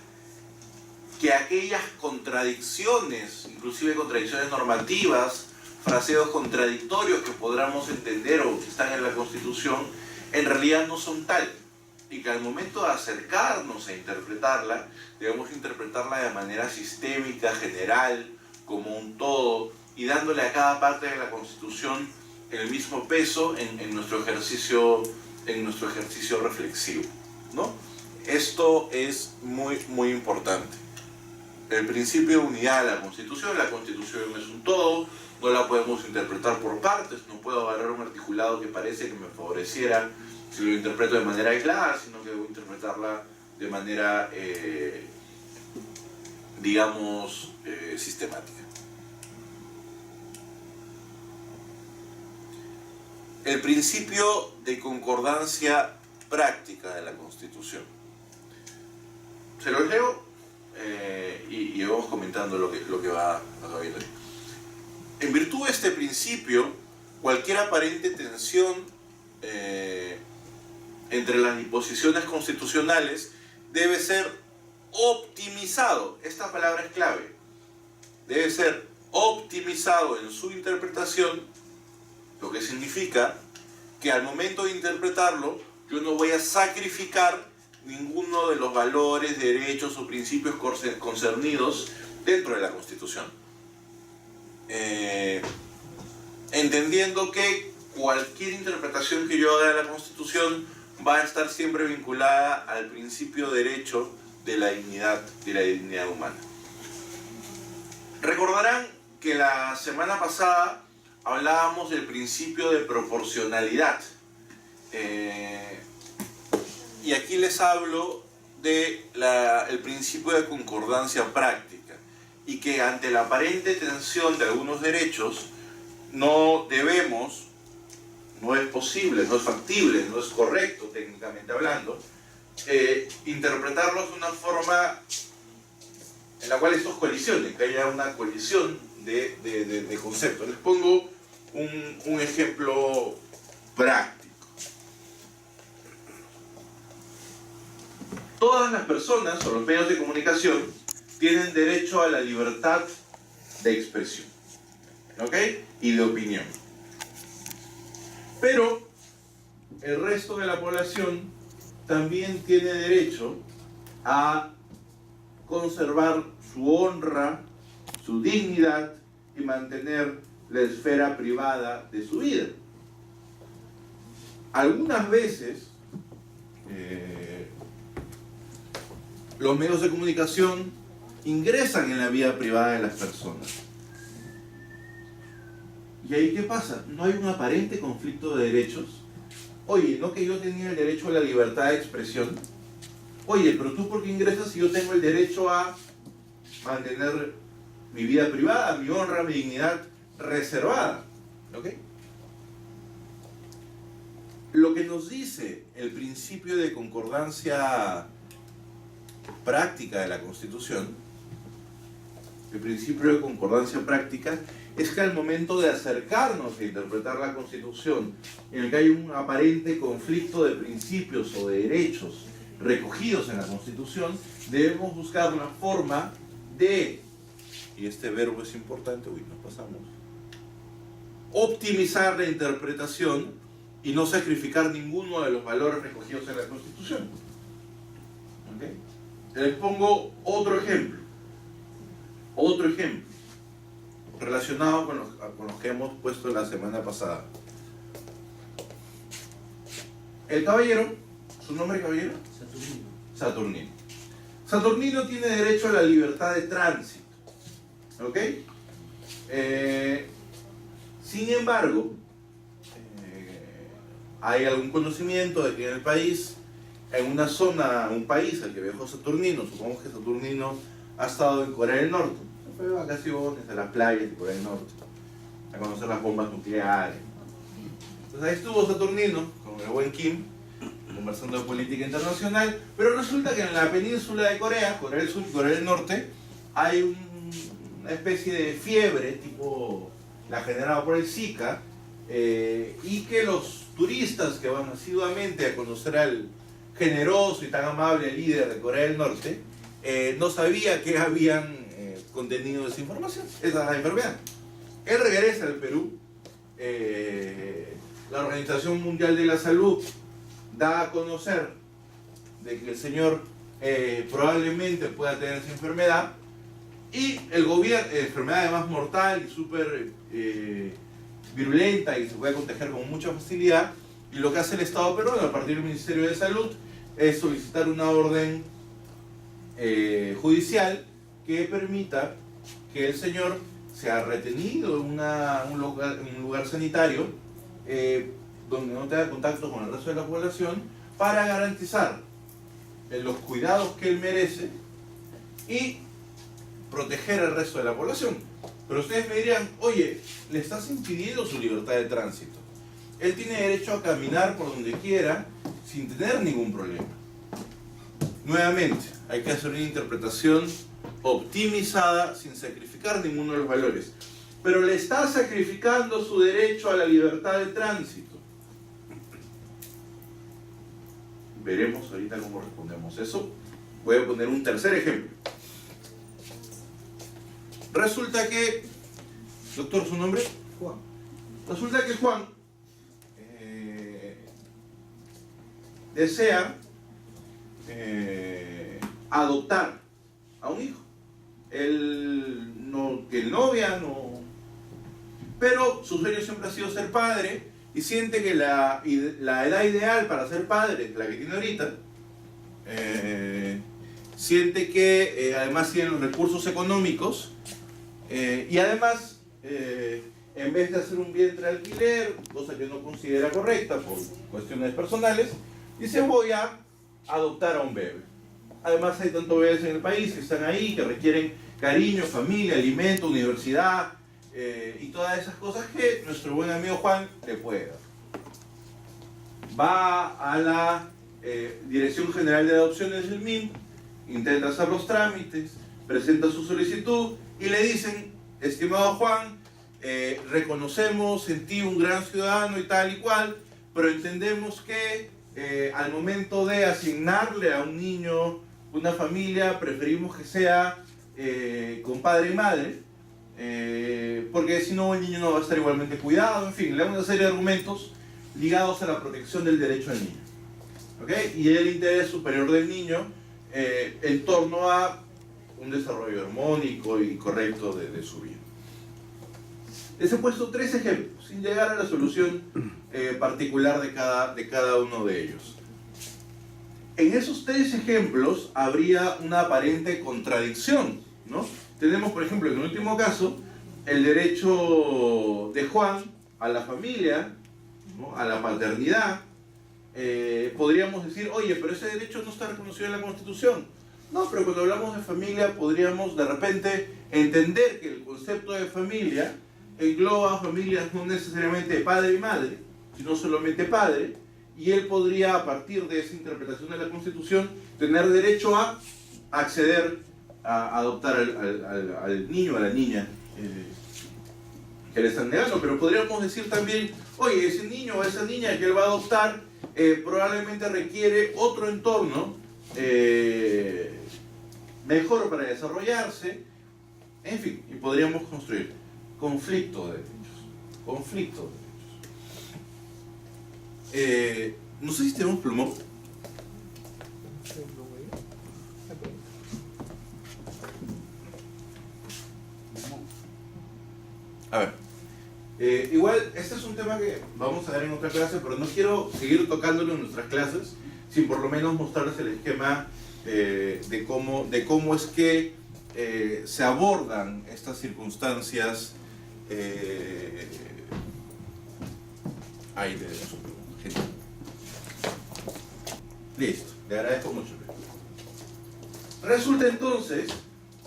que aquellas contradicciones, inclusive contradicciones normativas, fraseos contradictorios que podamos entender o que están en la Constitución, en realidad no son tal. Y que al momento de acercarnos a interpretarla, debemos interpretarla de manera sistémica, general, como un todo, y dándole a cada parte de la Constitución el mismo peso en nuestro ejercicio reflexivo, ¿no? Esto es muy, muy importante. El principio de unidad de la Constitución es un todo, no la podemos interpretar por partes, no puedo agarrar un articulado que parece que me favoreciera si lo interpreto de manera aislada, sino que debo interpretarla de manera, digamos, sistemática. El principio de concordancia práctica de la Constitución. Se los leo y vamos comentando lo que va viendo ahí. En virtud de este principio, cualquier aparente tensión entre las disposiciones constitucionales debe ser optimizado. Esta palabra es clave. Debe ser optimizado en su interpretación, lo que significa que al momento de interpretarlo yo no voy a sacrificar ninguno de los valores, derechos o principios concernidos dentro de la Constitución. Entendiendo que cualquier interpretación que yo haga de la Constitución va a estar siempre vinculada al principio de derecho de la dignidad humana. Recordarán que la semana pasada hablábamos del principio de proporcionalidad. Y aquí les hablo del principio de concordancia práctica. Y que ante la aparente tensión de algunos derechos, no debemos, no es posible, no es factible, no es correcto técnicamente hablando, interpretarlos de una forma en la cual estos colisionen, que haya una colisión de conceptos. Les pongo un ejemplo práctico. Todas las personas o los medios de comunicación tienen derecho a la libertad de expresión, ¿ok? Y de opinión. Pero el resto de la población también tiene derecho a conservar su honra, su dignidad y mantener la esfera privada de su vida. Algunas veces los medios de comunicación ingresan en la vida privada de las personas. ¿Y ahí qué pasa? ¿No hay un aparente conflicto de derechos? Oye, ¿no que yo tenía el derecho a la libertad de expresión? Oye, pero tú ¿por qué ingresas si yo tengo el derecho a mantener mi vida privada, mi honra, mi dignidad reservada? ¿Ok? Lo que nos dice el principio de concordancia práctica de la Constitución, el principio de concordancia práctica, es que al momento de acercarnos a interpretar la Constitución, en el que hay un aparente conflicto de principios o de derechos recogidos en la Constitución, debemos buscar una forma de y este verbo es importante, uy, nos pasamos, optimizar la interpretación y no sacrificar ninguno de los valores recogidos en la Constitución. ¿Okay? Les pongo otro ejemplo relacionado con los que hemos puesto la semana pasada. El caballero, ¿su nombre caballero? Saturnino. Saturnino tiene derecho a la libertad de tránsito. ¿Ok? Sin embargo, hay algún conocimiento de que en el país, en una zona, un país al que viajó Saturnino, supongamos que Saturnino ha estado en Corea del Norte, fue de vacaciones a las playas de Corea del Norte, a conocer las bombas nucleares. Entonces ahí estuvo Saturnino con el buen Kim, conversando de política internacional, pero resulta que en la península de Corea, Corea del Sur y Corea del Norte, hay una especie de fiebre tipo la generada por el Zika, y que los turistas que van asiduamente a conocer al generoso y tan amable líder de Corea del Norte, no sabía que habían contenido esa información, esa es la enfermedad. Él regresa al Perú, la Organización Mundial de la Salud da a conocer de que el señor probablemente pueda tener esa enfermedad, y el gobierno, enfermedad además mortal y súper virulenta y se puede contagiar con mucha facilidad, y lo que hace el Estado peruano a partir del Ministerio de Salud es solicitar una orden judicial que permita que el señor sea retenido en un lugar sanitario donde no tenga contacto con el resto de la población, para garantizar los cuidados que él merece y proteger al resto de la población. Pero ustedes me dirían, oye, le estás impidiendo su libertad de tránsito. Él tiene derecho a caminar por donde quiera sin tener ningún problema. Nuevamente, hay que hacer una interpretación optimizada sin sacrificar ninguno de los valores. Pero le está sacrificando su derecho a la libertad de tránsito. Veremos ahorita cómo respondemos eso. Voy a poner un tercer ejemplo. Resulta que, doctor, ¿su nombre? Juan. Resulta que Juan desea adoptar a un hijo. Él no tiene novia, no, pero su sueño siempre ha sido ser padre, y siente que la edad ideal para ser padre, la que tiene ahorita, siente que además tiene los recursos económicos, y además en vez de hacer un vientre de alquiler, cosa que no considera correcta por cuestiones personales, dice: voy a adoptar a un bebé. Además hay tantos bebés en el país que están ahí, que requieren cariño, familia, alimento, universidad, y todas esas cosas que nuestro buen amigo Juan le puede dar. Va a la Dirección General de Adopciones del MIM, intenta hacer los trámites, presenta su solicitud y le dicen: estimado Juan, reconocemos en ti un gran ciudadano y tal y cual, pero entendemos que al momento de asignarle a un niño una familia, preferimos que sea con padre y madre, porque si no el niño no va a estar igualmente cuidado. En fin, le da una serie de argumentos ligados a la protección del derecho al niño, ¿okay? Y el interés superior del niño en torno a un desarrollo armónico y correcto de su vida. Les he puesto 3 ejemplos, sin llegar a la solución particular de cada uno de ellos. En esos 3 ejemplos habría una aparente contradicción, ¿no? Tenemos, por ejemplo, en el último caso, el derecho de Juan a la familia, ¿no?, a la paternidad. Podríamos decir: oye, pero ese derecho no está reconocido en la Constitución. No, pero cuando hablamos de familia podríamos de repente entender que el concepto de familia engloba familias no necesariamente de padre y madre, sino solamente padre, y él podría, a partir de esa interpretación de la Constitución, tener derecho a acceder a adoptar al niño o a la niña que le están negando. Pero podríamos decir también: oye, ese niño o esa niña que él va a adoptar probablemente requiere otro entorno mejor para desarrollarse, En fin, y podríamos construir conflicto de derechos. Conflicto de derechos. No sé si tenemos plumón. A ver, igual este es un tema que vamos a ver en otra clase, pero no quiero seguir tocándolo en nuestras clases sin por lo menos mostrarles el esquema de cómo es que se abordan estas circunstancias. Ahí te dejo. Genial. Listo, le agradezco mucho. Resulta entonces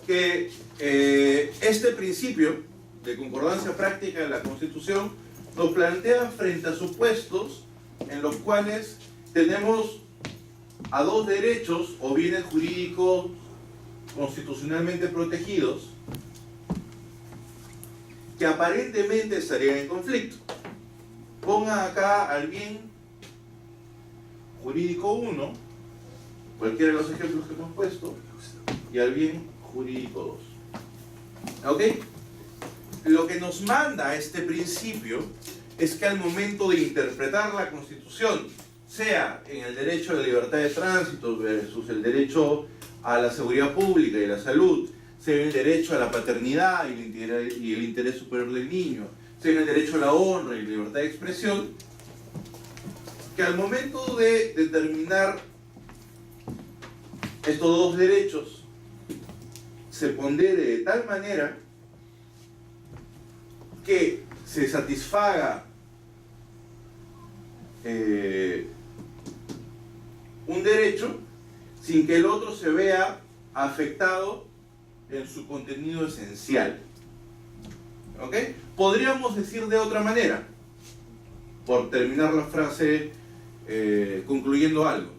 que este principio de concordancia práctica de la Constitución nos plantea frente a supuestos en los cuales tenemos a dos derechos o bienes jurídicos constitucionalmente protegidos que aparentemente estarían en conflicto. Ponga acá al bien jurídico 1, cualquiera de los ejemplos que hemos puesto, y al bien jurídico 2. ¿Ok? Lo que nos manda este principio es que al momento de interpretar la Constitución, sea en el derecho a la libertad de tránsito versus el derecho a la seguridad pública y la salud, sea en el derecho a la paternidad y el interés superior del niño, sea en el derecho a la honra y la libertad de expresión, que al momento de determinar estos dos derechos se pondere de tal manera que se satisfaga un derecho sin que el otro se vea afectado en su contenido esencial. ¿Ok? Podríamos decir de otra manera, por terminar la frase concluyendo algo.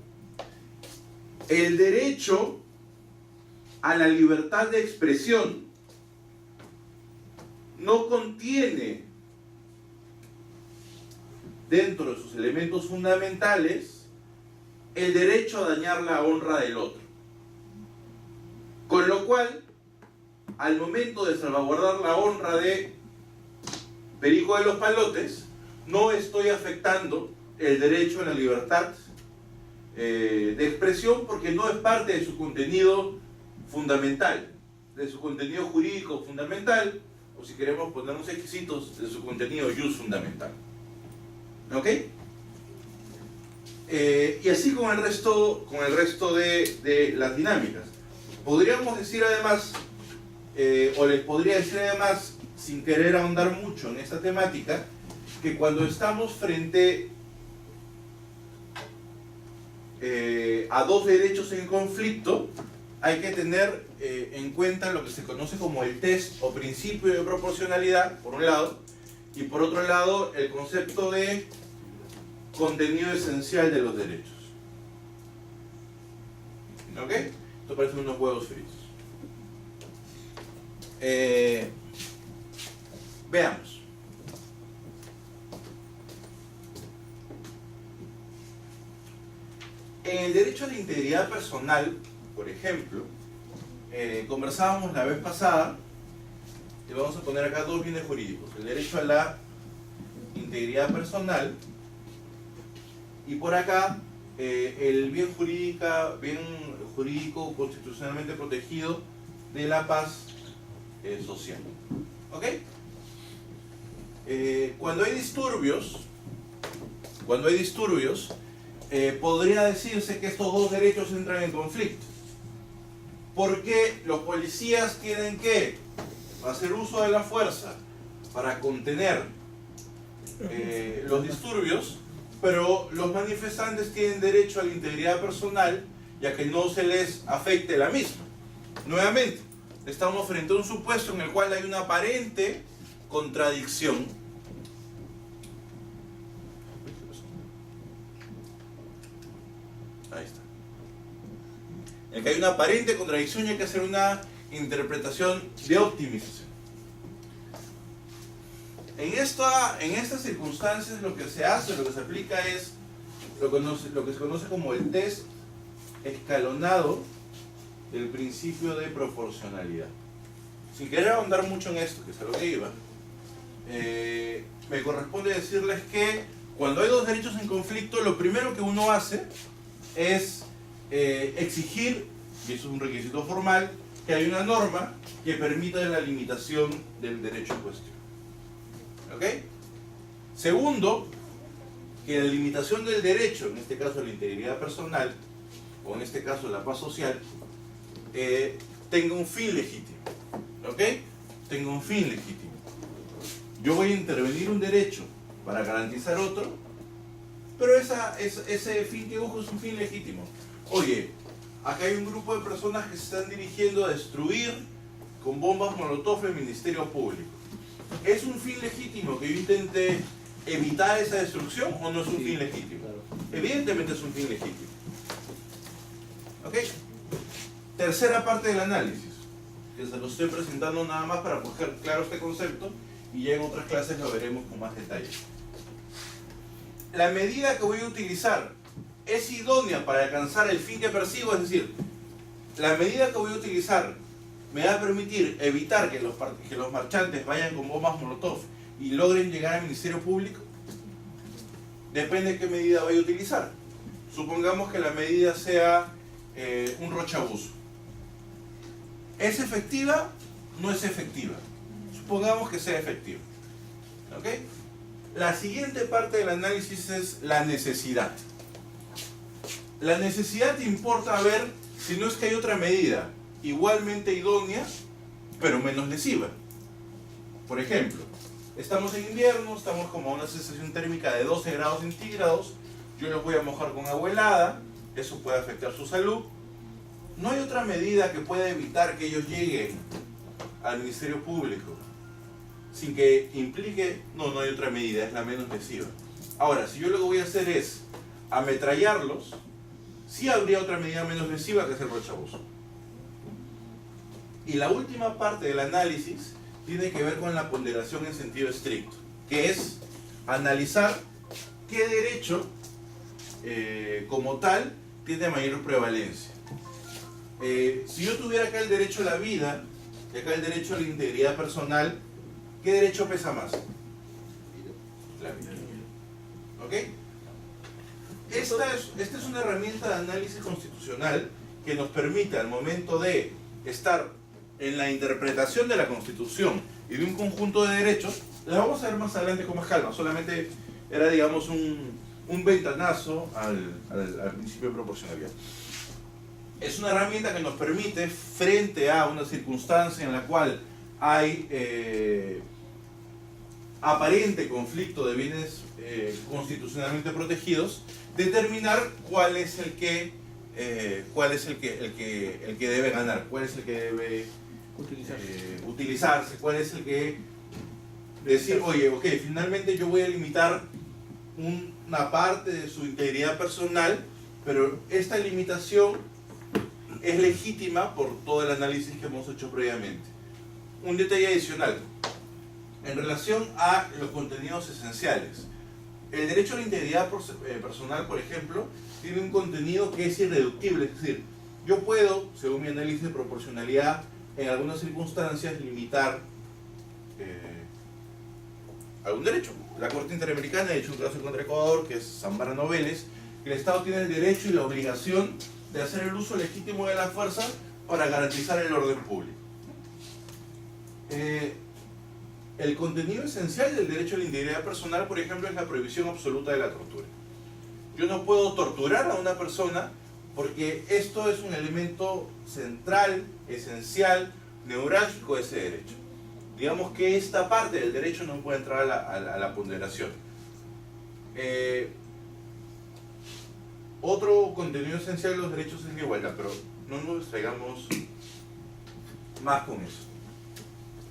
El derecho a la libertad de expresión no contiene dentro de sus elementos fundamentales el derecho a dañar la honra del otro. Con lo cual, al momento de salvaguardar la honra de Perico de los Palotes, no estoy afectando el derecho a la libertad de expresión porque no es parte de su contenido fundamental, de su contenido jurídico fundamental, o si queremos ponernos exquisitos, de su contenido jus fundamental. ¿Ok? Y así con el resto de las dinámicas. Podríamos decir además, o les podría decir además, sin querer ahondar mucho en esta temática, que cuando estamos frente a dos derechos en conflicto, hay que tener en cuenta lo que se conoce como el test o principio de proporcionalidad, por un lado, y por otro lado, el concepto de contenido esencial de los derechos. ¿Ok? Esto parecen unos huevos fritos. Veamos. En el derecho a la integridad personal, por ejemplo, conversábamos la vez pasada, y vamos a poner acá dos bienes jurídicos, el derecho a la integridad personal y por acá el bien jurídico constitucionalmente protegido de la paz social. ¿Ok? Cuando hay disturbios, podría decirse que estos dos derechos entran en conflicto. Porque los policías tienen que hacer uso de la fuerza para contener los disturbios, pero los manifestantes tienen derecho a la integridad personal y a que no se les afecte la misma. Nuevamente, estamos frente a un supuesto en el cual hay una aparente contradicción. Ahí está. En el que hay una aparente contradicción y hay que hacer una interpretación de optimización. En estas circunstancias lo que se hace, lo que se aplica es lo que se conoce como el test escalonado del principio de proporcionalidad. sin querer ahondar mucho en esto, que es a lo que iba, me corresponde decirles que cuando hay dos derechos en conflicto, lo primero que uno hace es exigir, y eso es un requisito formal, que hay una norma que permita la limitación del derecho en cuestión. ¿Ok? Segundo, que la limitación del derecho, en este caso la integridad personal, o en este caso la paz social, tenga un fin legítimo. ¿Ok? Tenga un fin legítimo. Yo voy a intervenir un derecho para garantizar otro, pero ese fin que busco es un fin legítimo. Oye, acá hay un grupo de personas que se están dirigiendo a destruir con bombas molotov el Ministerio Público. ¿Es un fin legítimo que yo intente evitar esa destrucción o no es un fin legítimo? Claro. Evidentemente es un fin legítimo. ¿Ok? Tercera parte del análisis, que se lo estoy presentando nada más para coger claro este concepto y ya en otras clases lo veremos con más detalle. La medida que voy a utilizar es idónea para alcanzar el fin que persigo, es decir, la medida que voy a utilizar me va a permitir evitar que los marchantes vayan con bombas molotov y logren llegar al Ministerio Público. Depende de qué medida voy a utilizar. Supongamos que la medida sea un rochabuzo. ¿Es efectiva? No es efectiva. Supongamos que sea efectiva. ¿Ok? La siguiente parte del análisis es la necesidad. La necesidad importa ver si no es que hay otra medida igualmente idónea, pero menos lesiva. Por ejemplo, estamos en invierno, estamos como a una sensación térmica de 12 grados centígrados, yo los voy a mojar con agua helada, eso puede afectar su salud. No hay otra medida que pueda evitar que ellos lleguen al Ministerio Público sin que implique, no hay otra medida, es la menos lesiva. Ahora, si yo lo que voy a hacer es ametrallarlos, sí habría otra medida menos lesiva que es el rochabuzo. Y la última parte del análisis tiene que ver con la ponderación en sentido estricto, que es analizar qué derecho como tal tiene mayor prevalencia. Si yo tuviera acá el derecho a la vida y acá el derecho a la integridad personal, ¿qué derecho pesa más? La vida. ¿Ok? Esta es una herramienta de análisis constitucional que nos permite al momento de estar en la interpretación de la Constitución y de un conjunto de derechos, la vamos a ver más adelante con más calma, solamente era digamos un ventanazo al principio de proporcionalidad. Es una herramienta que nos permite, frente a una circunstancia en la cual hay aparente conflicto de bienes constitucionalmente protegidos, determinar cuál es el que debe ganar, cuál es el que debe utilizarse, cuál es el que decir, oye, ok, finalmente yo voy a limitar una parte de su integridad personal, pero esta limitación es legítima por todo el análisis que hemos hecho previamente. Un detalle adicional, en relación a los contenidos esenciales. El derecho a la integridad personal, por ejemplo, tiene un contenido que es irreductible, es decir, yo puedo, según mi análisis de proporcionalidad, en algunas circunstancias limitar algún derecho. La Corte Interamericana ha hecho un caso contra Ecuador, que es Zambrano Vélez, que el Estado tiene el derecho y la obligación de hacer el uso legítimo de la fuerza para garantizar el orden público. El contenido esencial del derecho a la integridad personal, por ejemplo, es la prohibición absoluta de la tortura. Yo no puedo torturar a una persona porque esto es un elemento central, esencial, neurálgico de ese derecho. Digamos que esta parte del derecho no puede entrar a la ponderación. Otro contenido esencial de los derechos es la igualdad, pero no nos distraigamos más con eso.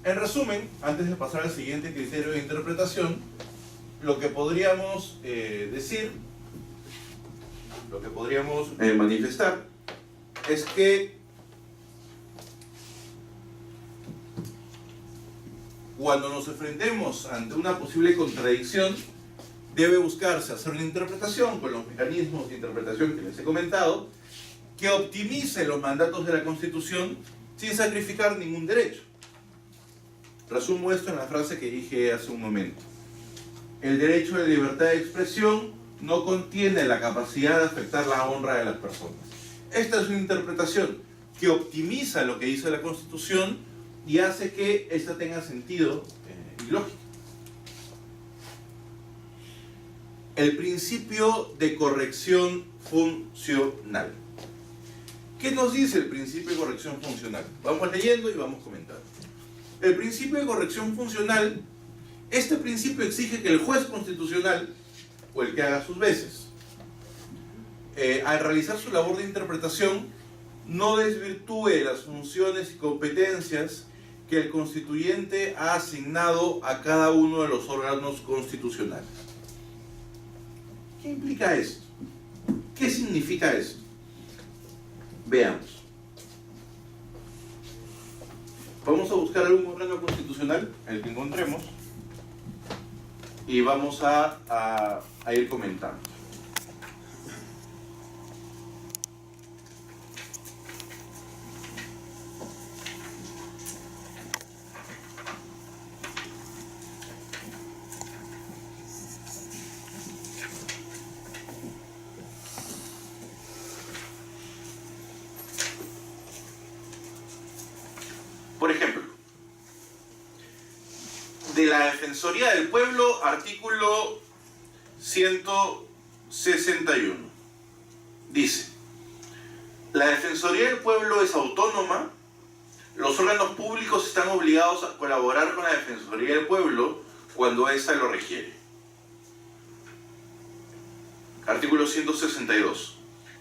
En resumen, antes de pasar al siguiente criterio de interpretación, lo que podríamos decir, lo que podríamos manifestar, es que cuando nos enfrentemos ante una posible contradicción, debe buscarse hacer una interpretación con los mecanismos de interpretación que les he comentado, que optimice los mandatos de la Constitución sin sacrificar ningún derecho. Resumo esto en la frase que dije hace un momento. El derecho a la libertad de expresión no contiene la capacidad de afectar la honra de las personas. Esta es una interpretación que optimiza lo que dice la Constitución y hace que ésta tenga sentido y lógica. El principio de corrección funcional. ¿Qué nos dice el principio de corrección funcional? Vamos leyendo y vamos comentando. El principio de corrección funcional, este principio exige que el juez constitucional, o el que haga sus veces, al realizar su labor de interpretación, no desvirtúe las funciones y competencias que el constituyente ha asignado a cada uno de los órganos constitucionales. ¿Qué implica esto? ¿Qué significa esto? Veamos. Vamos a buscar algún órgano constitucional, el que encontremos, y vamos a ir comentando. Por ejemplo, de la Defensoría del Pueblo, artículo 161. Dice: la Defensoría del Pueblo es autónoma, los órganos públicos están obligados a colaborar con la Defensoría del Pueblo cuando ésta lo requiere. Artículo 162.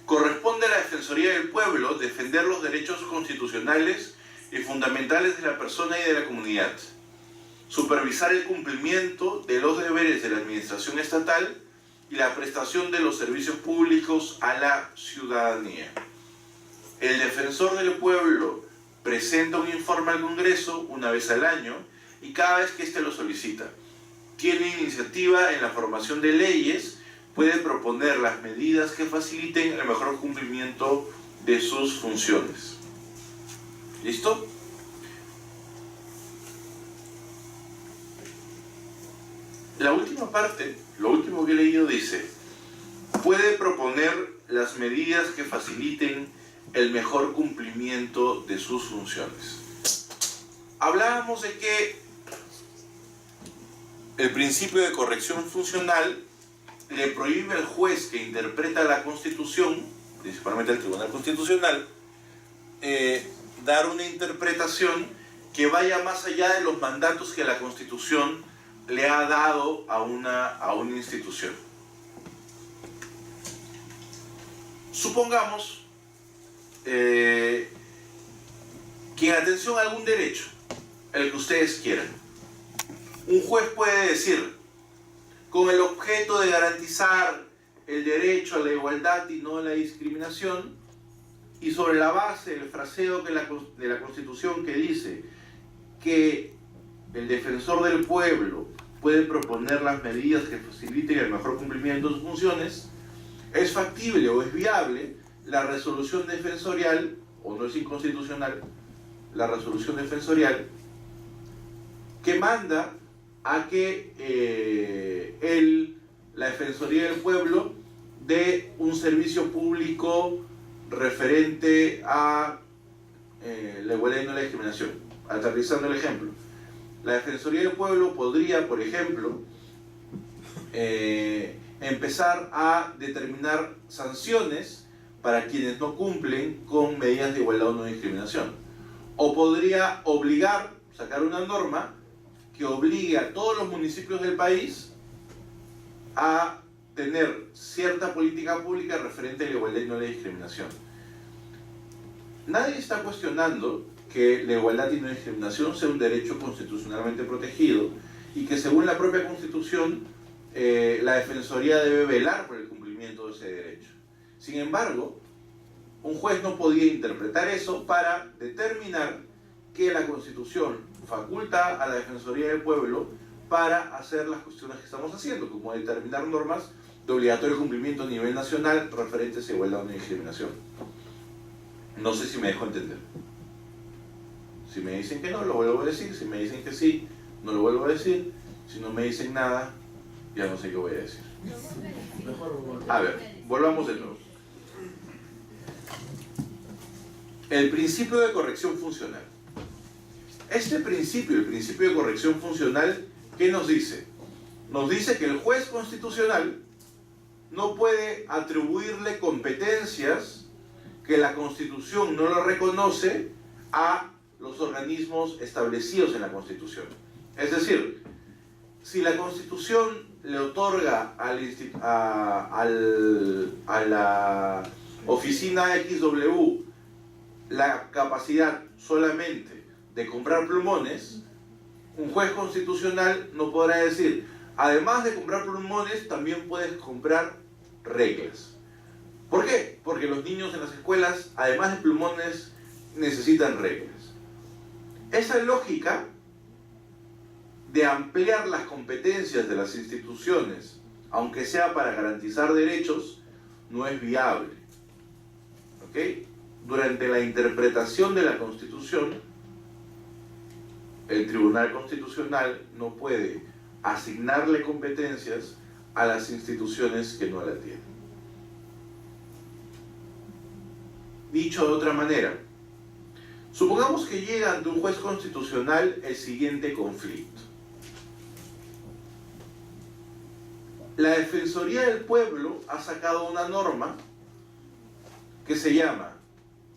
Corresponde a la Defensoría del Pueblo defender los derechos constitucionales y fundamentales de la persona y de la comunidad, supervisar el cumplimiento de los deberes de la administración estatal y la prestación de los servicios públicos a la ciudadanía. El defensor del pueblo presenta un informe al Congreso una vez al año y cada vez que éste lo solicita. Tiene iniciativa en la formación de leyes, puede proponer las medidas que faciliten el mejor cumplimiento de sus funciones. ¿Listo? La última parte, lo último que he leído dice: puede proponer las medidas que faciliten el mejor cumplimiento de sus funciones. Hablábamos de que el principio de corrección funcional le prohíbe al juez que interpreta la Constitución, principalmente al Tribunal Constitucional, dar una interpretación que vaya más allá de los mandatos que la Constitución le ha dado a una institución. Supongamos que en atención a algún derecho, el que ustedes quieran, un juez puede decir, con el objeto de garantizar el derecho a la igualdad y no a la discriminación, y sobre la base del fraseo de la Constitución que dice que el defensor del pueblo puede proponer las medidas que faciliten el mejor cumplimiento de sus funciones, es factible o es viable la resolución defensorial, o no es inconstitucional, la resolución defensorial que manda a que la Defensoría del Pueblo dé un servicio público referente a la igualdad y no la discriminación. Aterrizando el ejemplo, la Defensoría del Pueblo podría, por ejemplo, empezar a determinar sanciones para quienes no cumplen con medidas de igualdad o no discriminación. O podría obligar, sacar una norma que obligue a todos los municipios del país a tener cierta política pública referente a la igualdad y no a la discriminación. Nadie está cuestionando que la igualdad y no discriminación sea un derecho constitucionalmente protegido y que según la propia Constitución la Defensoría debe velar por el cumplimiento de ese derecho. Sin embargo, un juez no podía interpretar eso para determinar que la Constitución faculta a la Defensoría del Pueblo para hacer las cuestiones que estamos haciendo, como determinar normas de obligatorio cumplimiento a nivel nacional referentes a igualdad o no discriminación. No sé si me dejo entender. Si me dicen que no, lo vuelvo a decir. Si me dicen que sí, no lo vuelvo a decir. Si no me dicen nada, ya no sé qué voy a decir. A ver, volvamos de nuevo. El principio de corrección funcional. Este principio, el principio de corrección funcional, ¿qué nos dice? Nos dice que el juez constitucional no puede atribuirle competencias que la Constitución no lo reconoce a los organismos establecidos en la Constitución. Es decir, si la Constitución le otorga a la oficina XW la capacidad solamente de comprar plumones, un juez constitucional no podrá decir, además de comprar plumones, también puedes comprar reglas. ¿Por qué? Porque los niños en las escuelas, además de plumones, necesitan reglas. Esa lógica de ampliar las competencias de las instituciones, aunque sea para garantizar derechos, no es viable. ¿Ok? Durante la interpretación de la Constitución, el Tribunal Constitucional no puede asignarle competencias a las instituciones que no la tienen. Dicho de otra manera, supongamos que llega ante un juez constitucional el siguiente conflicto. La Defensoría del Pueblo ha sacado una norma que se llama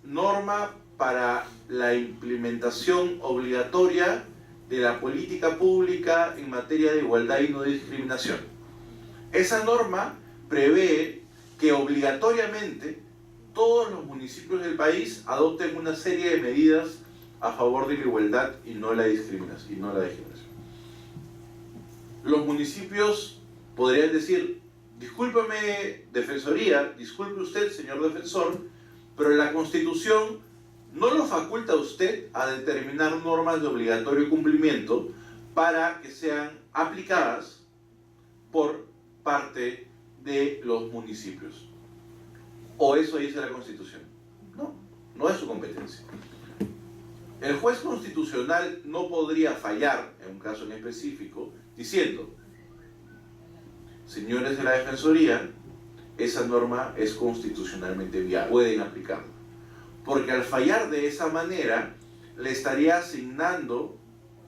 Norma para la implementación obligatoria de la política pública en materia de igualdad y no discriminación. Esa norma prevé que obligatoriamente todos los municipios del país adopten una serie de medidas a favor de la igualdad y no la discriminación. Los municipios podrían decir, discúlpeme, Defensoría, disculpe usted, señor defensor, pero la Constitución no lo faculta a usted a determinar normas de obligatorio cumplimiento para que sean aplicadas por parte de los municipios. ¿O eso dice la Constitución? No, no es su competencia. El juez constitucional no podría fallar, en un caso en específico, diciendo, señores de la Defensoría, esa norma es constitucionalmente viable, pueden aplicarla. Porque al fallar de esa manera, le estaría asignando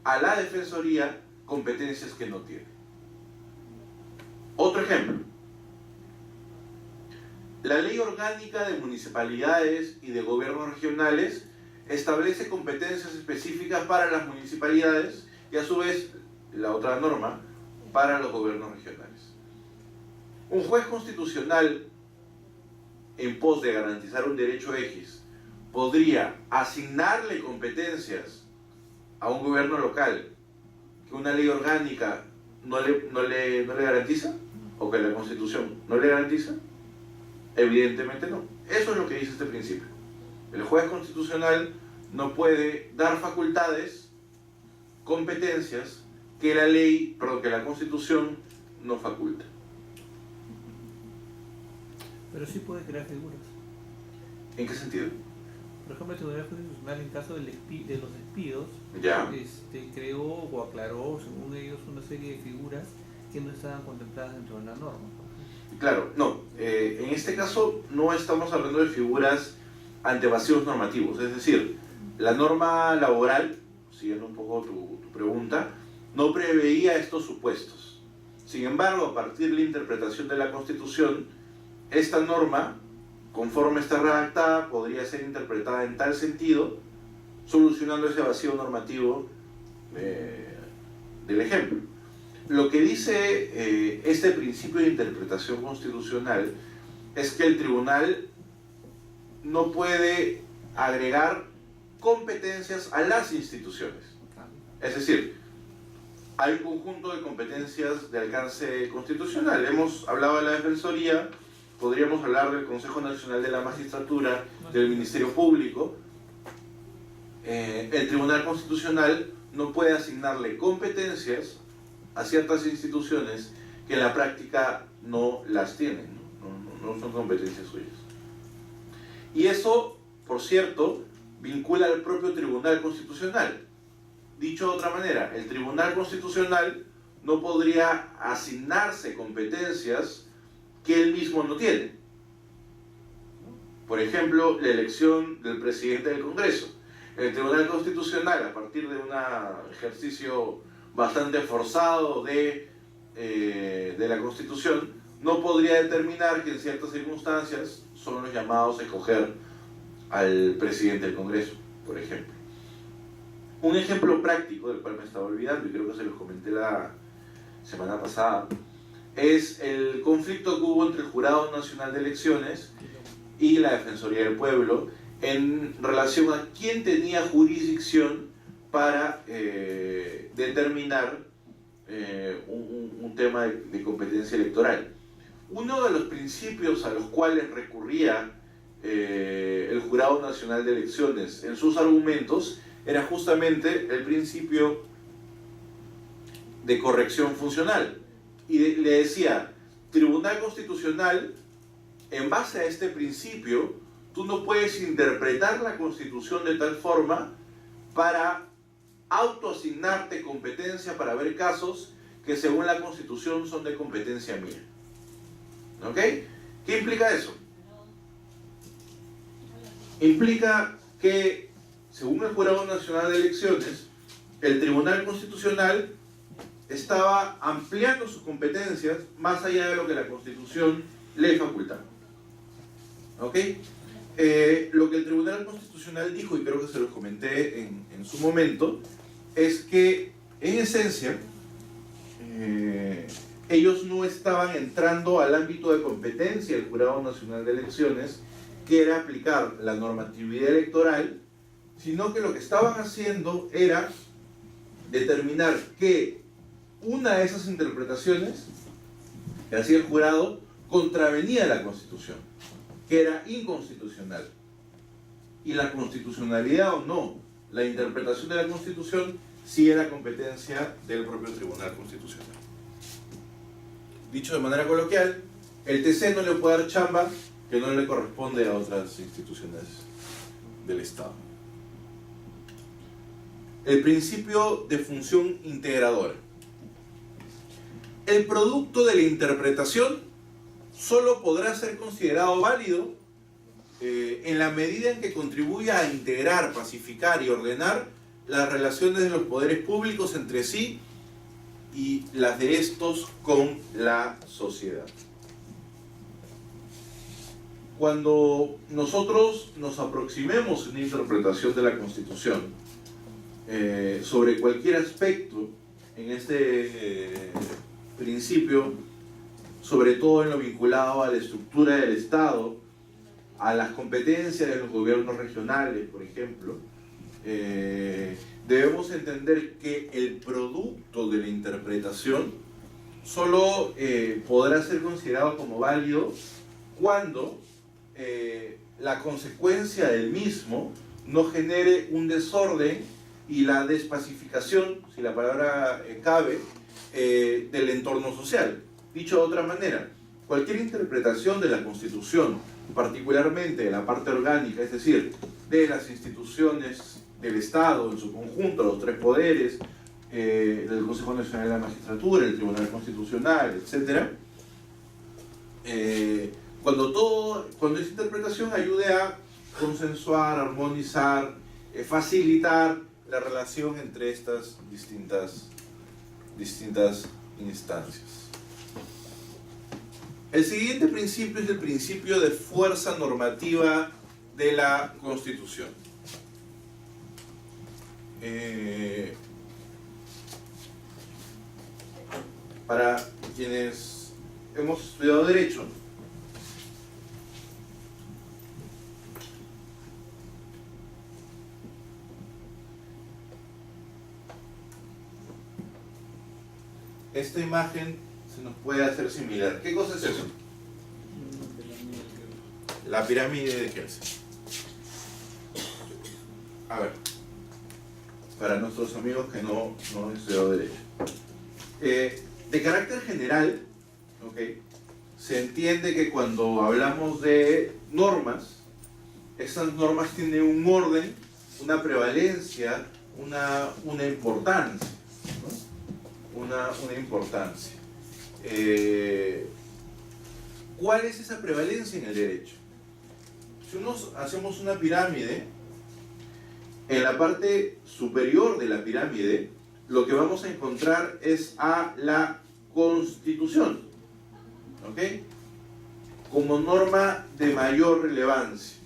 a la Defensoría competencias que no tiene. Otro ejemplo. La Ley Orgánica de Municipalidades y de Gobiernos Regionales establece competencias específicas para las municipalidades y a su vez, la otra norma, para los gobiernos regionales. Un juez constitucional, en pos de garantizar un derecho X, podría asignarle competencias a un gobierno local que una ley orgánica no le garantiza, o que la Constitución no le garantiza. Evidentemente no. Eso es lo que dice este principio. El juez constitucional no puede dar facultades, competencias que que la Constitución no faculta. Pero sí puede crear figuras. ¿En qué sentido? Por ejemplo, el Tribunal Constitucional, en caso de los despidos, Ya. creó o aclaró, según ellos, una serie de figuras que no estaban contempladas dentro de la norma. Claro, no. En este caso no estamos hablando de figuras ante vacíos normativos. Es decir, la norma laboral, siguiendo un poco tu pregunta, no preveía estos supuestos. Sin embargo, a partir de la interpretación de la Constitución, esta norma, conforme está redactada, podría ser interpretada en tal sentido, solucionando ese vacío normativo del ejemplo. Lo que dice este principio de interpretación constitucional es que el tribunal no puede agregar competencias a las instituciones. Es decir, hay un conjunto de competencias de alcance constitucional. Hemos hablado de la Defensoría, podríamos hablar del Consejo Nacional de la Magistratura, del Ministerio Público. El Tribunal Constitucional no puede asignarle competencias a ciertas instituciones que en la práctica no las tienen, no son competencias suyas. Y eso, por cierto, vincula al propio Tribunal Constitucional. Dicho de otra manera, el Tribunal Constitucional no podría asignarse competencias que él mismo no tiene. Por ejemplo, la elección del presidente del Congreso. El Tribunal Constitucional, a partir de un ejercicio bastante forzado de la Constitución, no podría determinar que en ciertas circunstancias son los llamados a escoger al presidente del Congreso, por ejemplo. Un ejemplo práctico, del cual me estaba olvidando y creo que se los comenté la semana pasada, es el conflicto que hubo entre el Jurado Nacional de Elecciones y la Defensoría del Pueblo en relación a quién tenía jurisdicción para determinar un tema de competencia electoral. Uno de los principios a los cuales recurría el Jurado Nacional de Elecciones en sus argumentos era justamente el principio de corrección funcional. Y le decía, Tribunal Constitucional, en base a este principio, tú no puedes interpretar la Constitución de tal forma para autoasignarte competencia para ver casos que según la Constitución son de competencia mía. ¿Ok? ¿Qué implica eso? Implica que, según el Jurado Nacional de Elecciones, el Tribunal Constitucional estaba ampliando sus competencias más allá de lo que la Constitución le facultaba. ¿Ok? Lo que el Tribunal Constitucional dijo, y creo que se los comenté en su momento, es que, en esencia, ellos no estaban entrando al ámbito de competencia del Jurado Nacional de Elecciones, que era aplicar la normatividad electoral, sino que lo que estaban haciendo era determinar que una de esas interpretaciones que hacía el jurado contravenía la Constitución, que era inconstitucional. Y la constitucionalidad o no, la interpretación de la Constitución sí era competencia del propio Tribunal Constitucional. Dicho de manera coloquial, el TC no le puede dar chamba que no le corresponde a otras instituciones del Estado. El principio de función integradora. El producto de la interpretación solo podrá ser considerado válido en la medida en que contribuya a integrar, pacificar y ordenar las relaciones de los poderes públicos entre sí y las de estos con la sociedad. Cuando nosotros nos aproximemos a una interpretación de la Constitución sobre cualquier aspecto en este principio, sobre todo en lo vinculado a la estructura del Estado, a las competencias de los gobiernos regionales, por ejemplo, debemos entender que el producto de la interpretación solo podrá ser considerado como válido cuando la consecuencia del mismo no genere un desorden y la despacificación, si la palabra cabe, del entorno social. Dicho de otra manera, cualquier interpretación de la Constitución, particularmente de la parte orgánica, es decir, de las instituciones del Estado en su conjunto, los tres poderes, el Consejo Nacional de la Magistratura, el Tribunal Constitucional, etc., cuando esa interpretación ayude a consensuar, armonizar, facilitar la relación entre estas distintas instancias. El siguiente principio es el principio de fuerza normativa de la Constitución. Para quienes hemos estudiado Derecho, esta imagen se nos puede hacer similar. ¿Qué cosa es eso? La pirámide de Kelsen. A ver, para nuestros amigos que no han estudiado Derecho. De carácter general, ¿okay? Se entiende que cuando hablamos de normas, esas normas tienen un orden una prevalencia, una importancia, ¿no? Una importancia. ¿Cuál es esa prevalencia en el derecho? Si hacemos una pirámide, en la parte superior de la pirámide, lo que vamos a encontrar es a la Constitución, ¿ok? Como norma de mayor relevancia.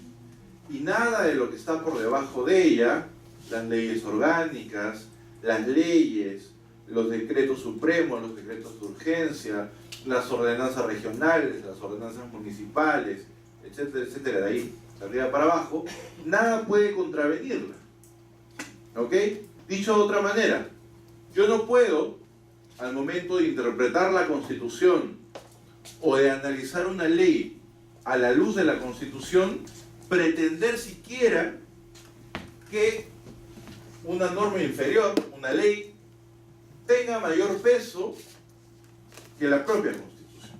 Y nada de lo que está por debajo de ella, las leyes orgánicas, las leyes, los decretos supremos, los decretos de urgencia, las ordenanzas regionales, las ordenanzas municipales, etcétera, etcétera, de ahí, de arriba para abajo, nada puede contravenirla. ¿Ok? Dicho de otra manera, yo no puedo, al momento de interpretar la Constitución o de analizar una ley a la luz de la Constitución, pretender siquiera que una norma inferior, una ley, tenga mayor peso que la propia Constitución.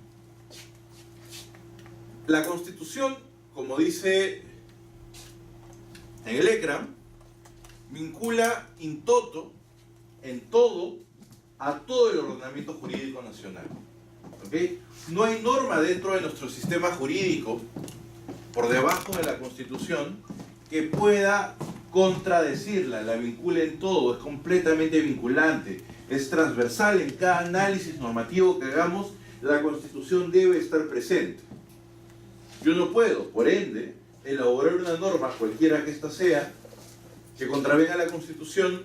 La Constitución, como dice en el ECRAM, vincula in toto, en todo, a todo el ordenamiento jurídico nacional. ¿Okay? No hay norma dentro de nuestro sistema jurídico, por debajo de la Constitución, que pueda contradecirla. La vincula en todo, es completamente vinculante, es transversal en cada análisis normativo que hagamos. La Constitución debe estar presente. Yo no puedo, por ende, elaborar una norma, cualquiera que ésta sea, que contravenga la Constitución,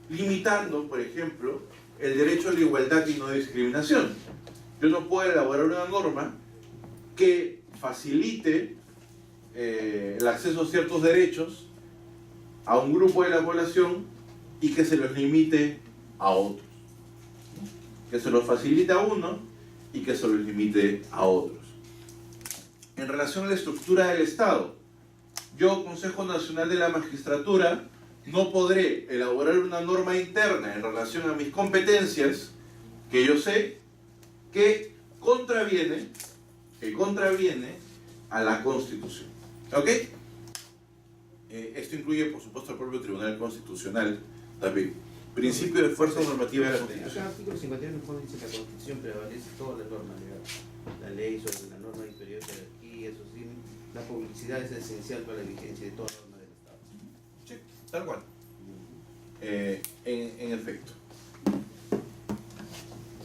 limitando, por ejemplo, el derecho a la igualdad y no discriminación. Yo no puedo elaborar una norma que facilite el acceso a ciertos derechos a un grupo de la población y que se los limite a otros. Que se los facilite a uno y que se los limite a otros. En relación a la estructura del Estado, yo, Consejo Nacional de la Magistratura, no podré elaborar una norma interna en relación a mis competencias que yo sé que contraviene a la Constitución. ¿Ok? Esto incluye, por supuesto, el propio Tribunal Constitucional también. Principio de fuerza normativa de la Constitución. Acá, artículo 51 dice que la Constitución prevalece todas las normas legales. La ley sobre la norma inferior de jerarquía, eso sí, la publicidad es esencial para la vigencia de toda norma del Estado. Sí, tal cual. En efecto.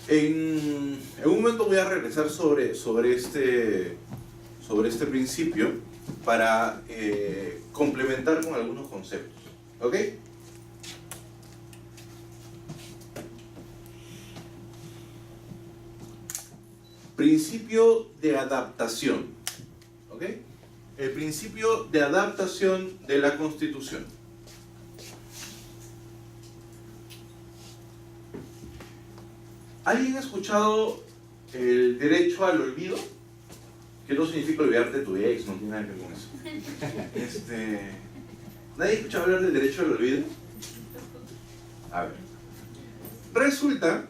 En un momento voy a regresar sobre este principio para complementar con algunos conceptos. ¿Ok? Principio de adaptación. ¿Ok? El principio de adaptación de la Constitución. ¿Alguien ha escuchado el derecho al olvido? Que no significa olvidarte de tu ex, no tiene nada que ver con eso. ¿Nadie ha escuchado hablar del derecho al olvido? A ver. Resulta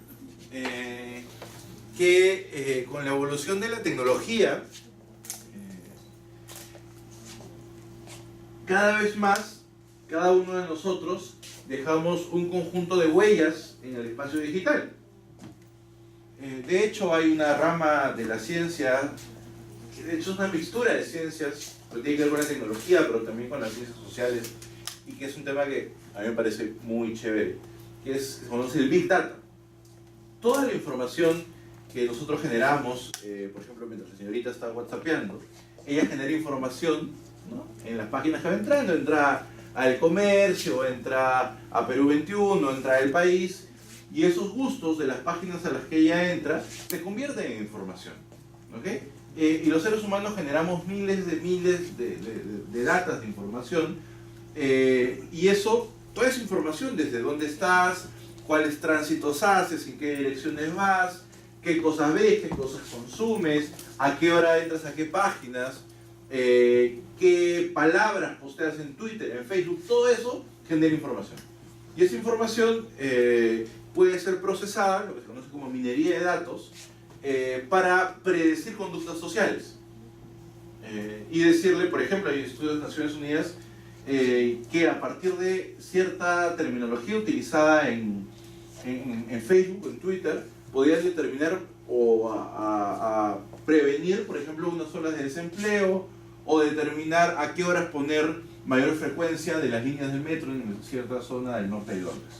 que con la evolución de la tecnología, cada vez más, cada uno de nosotros dejamos un conjunto de huellas en el espacio digital. De hecho, hay una rama de la ciencia, que de hecho es una mixtura de ciencias, que tiene que ver con la tecnología, pero también con las ciencias sociales, y que es un tema que a mí me parece muy chévere, que se conoce el Big Data. Toda la información que nosotros generamos, por ejemplo, mientras la señorita está whatsappeando, ella genera información, ¿no?, en las páginas que va entrando, entra al Comercio, entra a Perú 21, entra al País, y esos gustos de las páginas a las que ella entra se convierten en información. ¿Ok? Y los seres humanos generamos miles de datas de información, y eso, toda esa información, desde dónde estás, cuáles tránsitos haces, en qué direcciones vas, qué cosas ves, qué cosas consumes, a qué hora entras a qué páginas, qué palabras posteas en Twitter, en Facebook, todo eso genera información. Y esa información puede ser procesada, lo que se conoce como minería de datos, para predecir conductas sociales. Y decirle, por ejemplo, hay estudios de Naciones Unidas que a partir de cierta terminología utilizada en Facebook, en Twitter, podían determinar o a prevenir, por ejemplo, unas olas de desempleo, o determinar a qué horas poner mayor frecuencia de las líneas del metro en cierta zona del norte de Londres.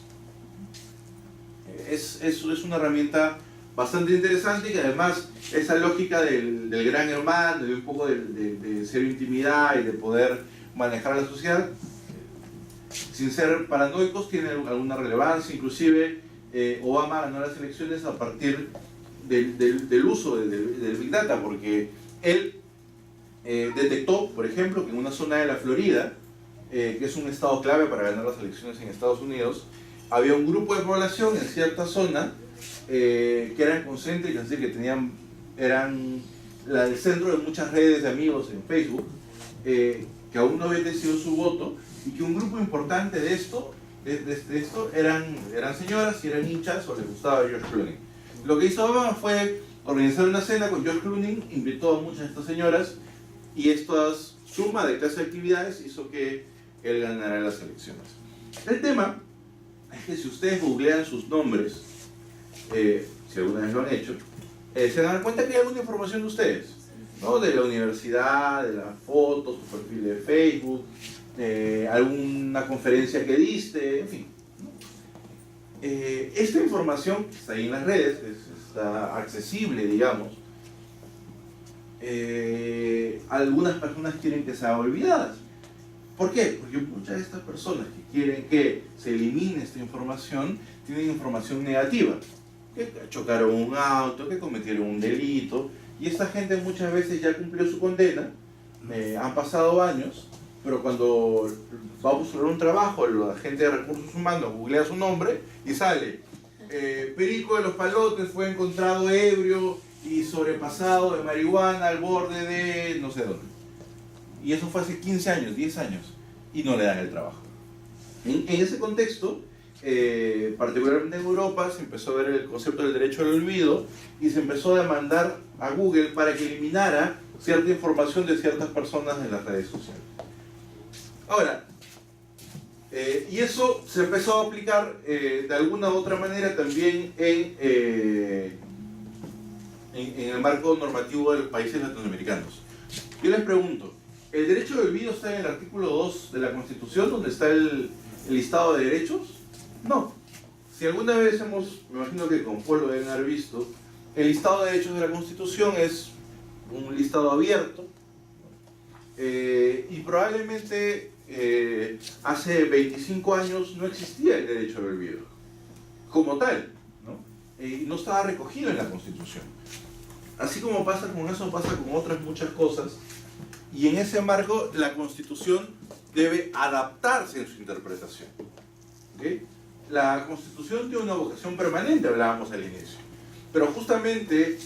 Es una herramienta bastante interesante, que además esa lógica del gran hermano, de un poco de cero intimidad y de poder manejar la sociedad, sin ser paranoicos, tiene alguna relevancia. Inclusive Obama ganó las elecciones a partir del uso del Big Data, porque él detectó, por ejemplo, que en una zona de la Florida, que es un estado clave para ganar las elecciones en Estados Unidos, había un grupo de población en cierta zona que eran concéntricas, es decir, que eran el centro de muchas redes de amigos en Facebook, que aún no había decidido su voto, y que un grupo importante de esto eran señoras y eran hinchas o les gustaba George Clooney. Lo que hizo Obama fue organizar una cena con George Clooney, invitó a muchas de estas señoras, y esta suma de clase de actividades hizo que él ganara las elecciones. El tema es que si ustedes googlean sus nombres, si alguna vez lo han hecho, se dan cuenta que hay alguna información de ustedes, ¿no? De la universidad, de las fotos, su perfil de Facebook, alguna conferencia que diste, en fin, ¿no? Esta información está ahí en las redes, está accesible, digamos. Algunas personas quieren que sea olvidadas. ¿Por qué? Porque muchas de estas personas que quieren que se elimine esta información tienen información negativa, que chocaron un auto, que cometieron un delito, y esta gente muchas veces ya cumplió su condena, han pasado años, pero cuando va a buscar un trabajo, la gente de recursos humanos googlea su nombre y sale Perico de los Palotes fue encontrado ebrio y sobrepasado de marihuana al borde de no sé dónde. Y eso fue hace 15 años, 10 años, y no le dan el trabajo. En ese contexto, particularmente en Europa, se empezó a ver el concepto del derecho al olvido y se empezó a demandar a Google para que eliminara cierta información de ciertas personas en las redes sociales. Ahora, y eso se empezó a aplicar de alguna u otra manera también en el marco normativo de los países latinoamericanos. Yo les pregunto, ¿el derecho al olvido está en el artículo 2 de la Constitución, donde está el listado de derechos? No. Si alguna vez me imagino que con Paul lo deben haber visto, el listado de derechos de la Constitución es un listado abierto, y probablemente hace 25 años no existía el derecho al olvido como tal, ¿no? Y no estaba recogido en la Constitución. Así como pasa con eso, pasa con otras muchas cosas, y en ese marco la Constitución debe adaptarse en su interpretación. ¿Okay? La Constitución tiene una vocación permanente, hablábamos al inicio, pero justamente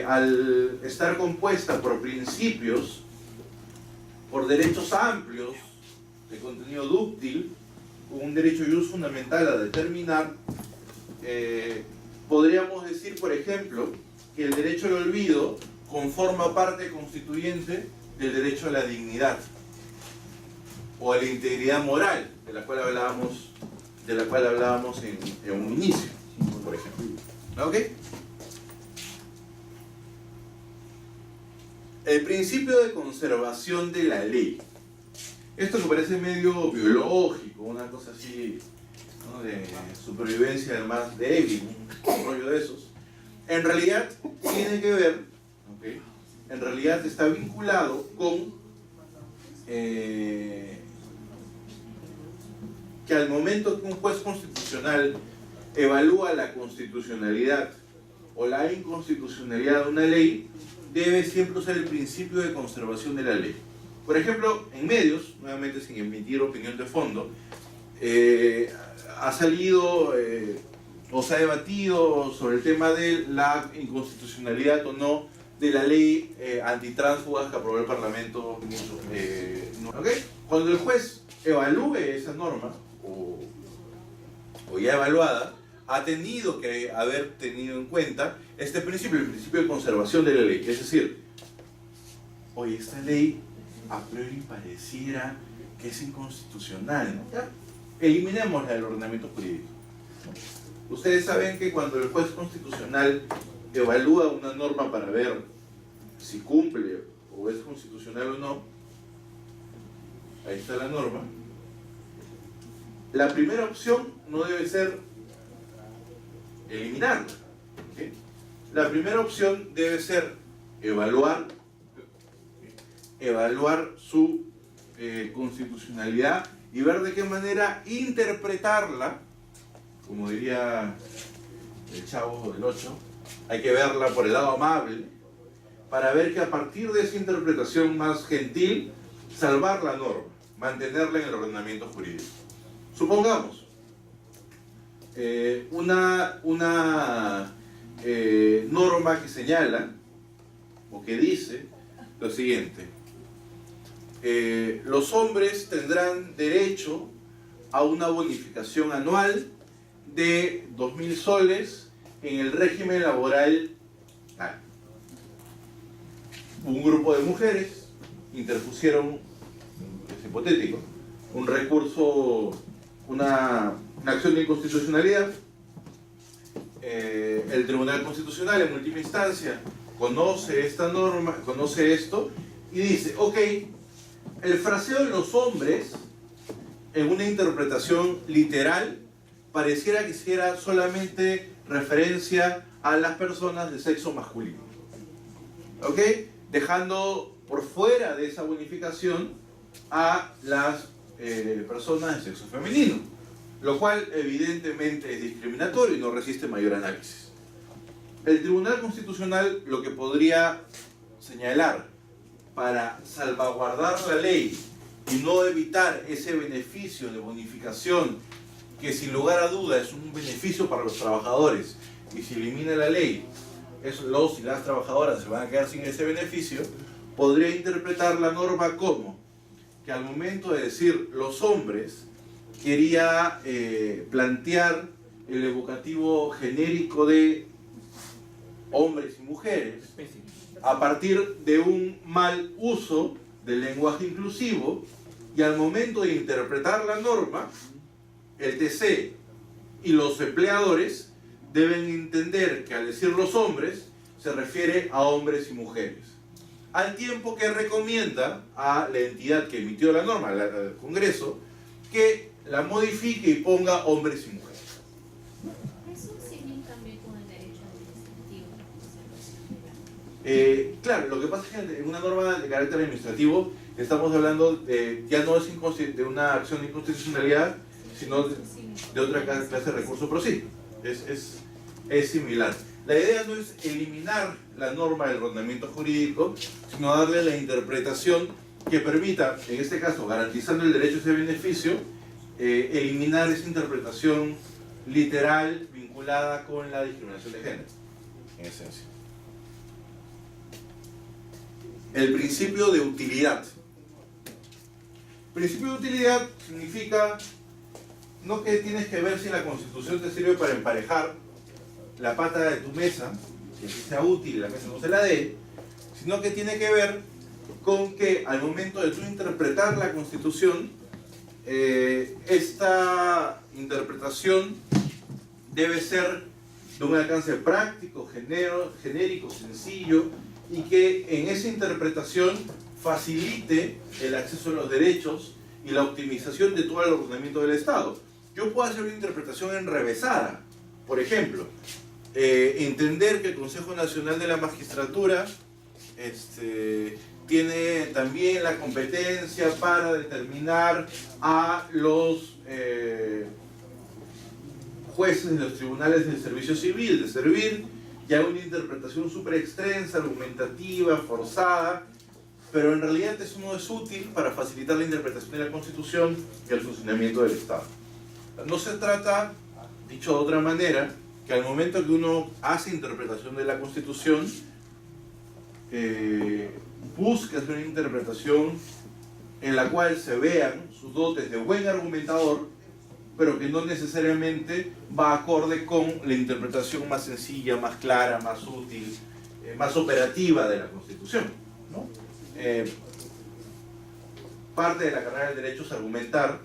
al estar compuesta por principios, por derechos amplios, de contenido dúctil, con un derecho y uso fundamental a determinar, podríamos decir, por ejemplo, que el derecho al olvido conforma parte constituyente del derecho a la dignidad o a la integridad moral, de la cual hablábamos en un inicio, por ejemplo. ¿Ok? El principio de conservación de la ley. Esto que parece medio biológico, una cosa así, ¿no? De supervivencia del más débil, un rollo de esos. En realidad tiene que ver, ¿okay? En realidad está vinculado con que al momento que un juez constitucional evalúa la constitucionalidad o la inconstitucionalidad de una ley, debe siempre usar el principio de conservación de la ley. Por ejemplo, en medios, nuevamente sin emitir opinión de fondo, ha salido o se ha debatido sobre el tema de la inconstitucionalidad o no de la ley antitránsfugas que aprobó el Parlamento. ¿Okay? Cuando el juez evalúe esa norma, o ya evaluada, ha tenido que haber tenido en cuenta este principio, el principio de conservación de la ley. Es decir, oye, esta ley a priori pareciera que es inconstitucional, ¿no? Ya, eliminémosla del ordenamiento jurídico. Ustedes saben que cuando el juez constitucional evalúa una norma para ver si cumple o es constitucional o no, ahí está la norma, la primera opción no debe ser eliminarla, ¿ok? La primera opción debe ser evaluar su constitucionalidad y ver de qué manera interpretarla, como diría el Chavo del 8, hay que verla por el lado amable, para ver que a partir de esa interpretación más gentil, salvar la norma, mantenerla en el ordenamiento jurídico. Supongamos una norma que señala o que dice lo siguiente: los hombres tendrán derecho a una bonificación anual de 2.000 soles en el régimen laboral tal. Un grupo de mujeres interpusieron, es hipotético, un recurso, una acción de inconstitucionalidad. El Tribunal Constitucional en última instancia conoce esta norma, conoce esto y dice, ok, el fraseo de los hombres en una interpretación literal pareciera que hiciera solamente referencia a las personas de sexo masculino, ok, dejando por fuera de esa bonificación a las personas de sexo femenino, lo cual evidentemente es discriminatorio y no resiste mayor análisis. El Tribunal Constitucional lo que podría señalar para salvaguardar la ley y no evitar ese beneficio de bonificación, que sin lugar a duda es un beneficio para los trabajadores, y si elimina la ley, los y las trabajadoras se van a quedar sin ese beneficio, podría interpretar la norma como que al momento de decir los hombres, quería plantear el evocativo genérico de hombres y mujeres a partir de un mal uso del lenguaje inclusivo, y al momento de interpretar la norma, el TC y los empleadores deben entender que al decir los hombres se refiere a hombres y mujeres, al tiempo que recomienda a la entidad que emitió la norma, al Congreso, que la modifique y ponga hombres y mujeres. ¿Es un símil también con el derecho administrativo? Claro, lo que pasa es que en una norma de carácter administrativo estamos hablando ya no es de una acción de inconstitucionalidad, sino de otra clase de recurso, pero sí, es similar. La idea no es eliminar la norma del ordenamiento jurídico, sino darle la interpretación que permita, en este caso, garantizando el derecho a ese beneficio, eliminar esa interpretación literal vinculada con la discriminación de género, en esencia. El principio de utilidad. Principio de utilidad significa no que tienes que ver si la Constitución te sirve para emparejar la pata de tu mesa, que así sea útil y la mesa no se la dé, sino que tiene que ver con que al momento de tú interpretar la Constitución, esta interpretación debe ser de un alcance práctico, genérico, sencillo, y que en esa interpretación facilite el acceso a los derechos y la optimización de todo el ordenamiento del Estado. Yo puedo hacer una interpretación enrevesada, por ejemplo, entender que el Consejo Nacional de la Magistratura tiene también la competencia para determinar a los jueces de los tribunales del servicio civil, de servir, ya una interpretación súper extensa, argumentativa, forzada, pero en realidad eso no es útil para facilitar la interpretación de la Constitución y el funcionamiento del Estado. No se trata, dicho de otra manera, que al momento que uno hace interpretación de la Constitución, busque hacer una interpretación en la cual se vean sus dotes de buen argumentador, pero que no necesariamente va acorde con la interpretación más sencilla, más clara, más útil, más operativa de la Constitución, ¿no? parte de la carrera del derecho es argumentar,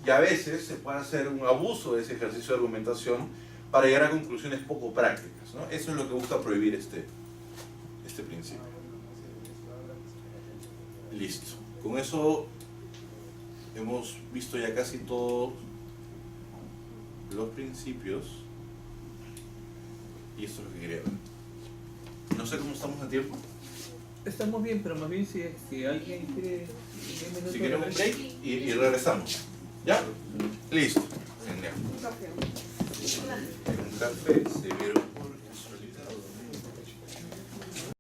y a veces se puede hacer un abuso de ese ejercicio de argumentación para llegar a conclusiones poco prácticas, ¿no? Eso es lo que busca prohibir este principio. Listo. Con eso hemos visto ya casi todos los principios y esto es lo que quería ver. No sé cómo estamos a tiempo. Estamos bien, pero más bien si alguien quiere... Si queremos un break y regresamos. ¿Ya? Listo. Genial. Un café. Un café, se vieron.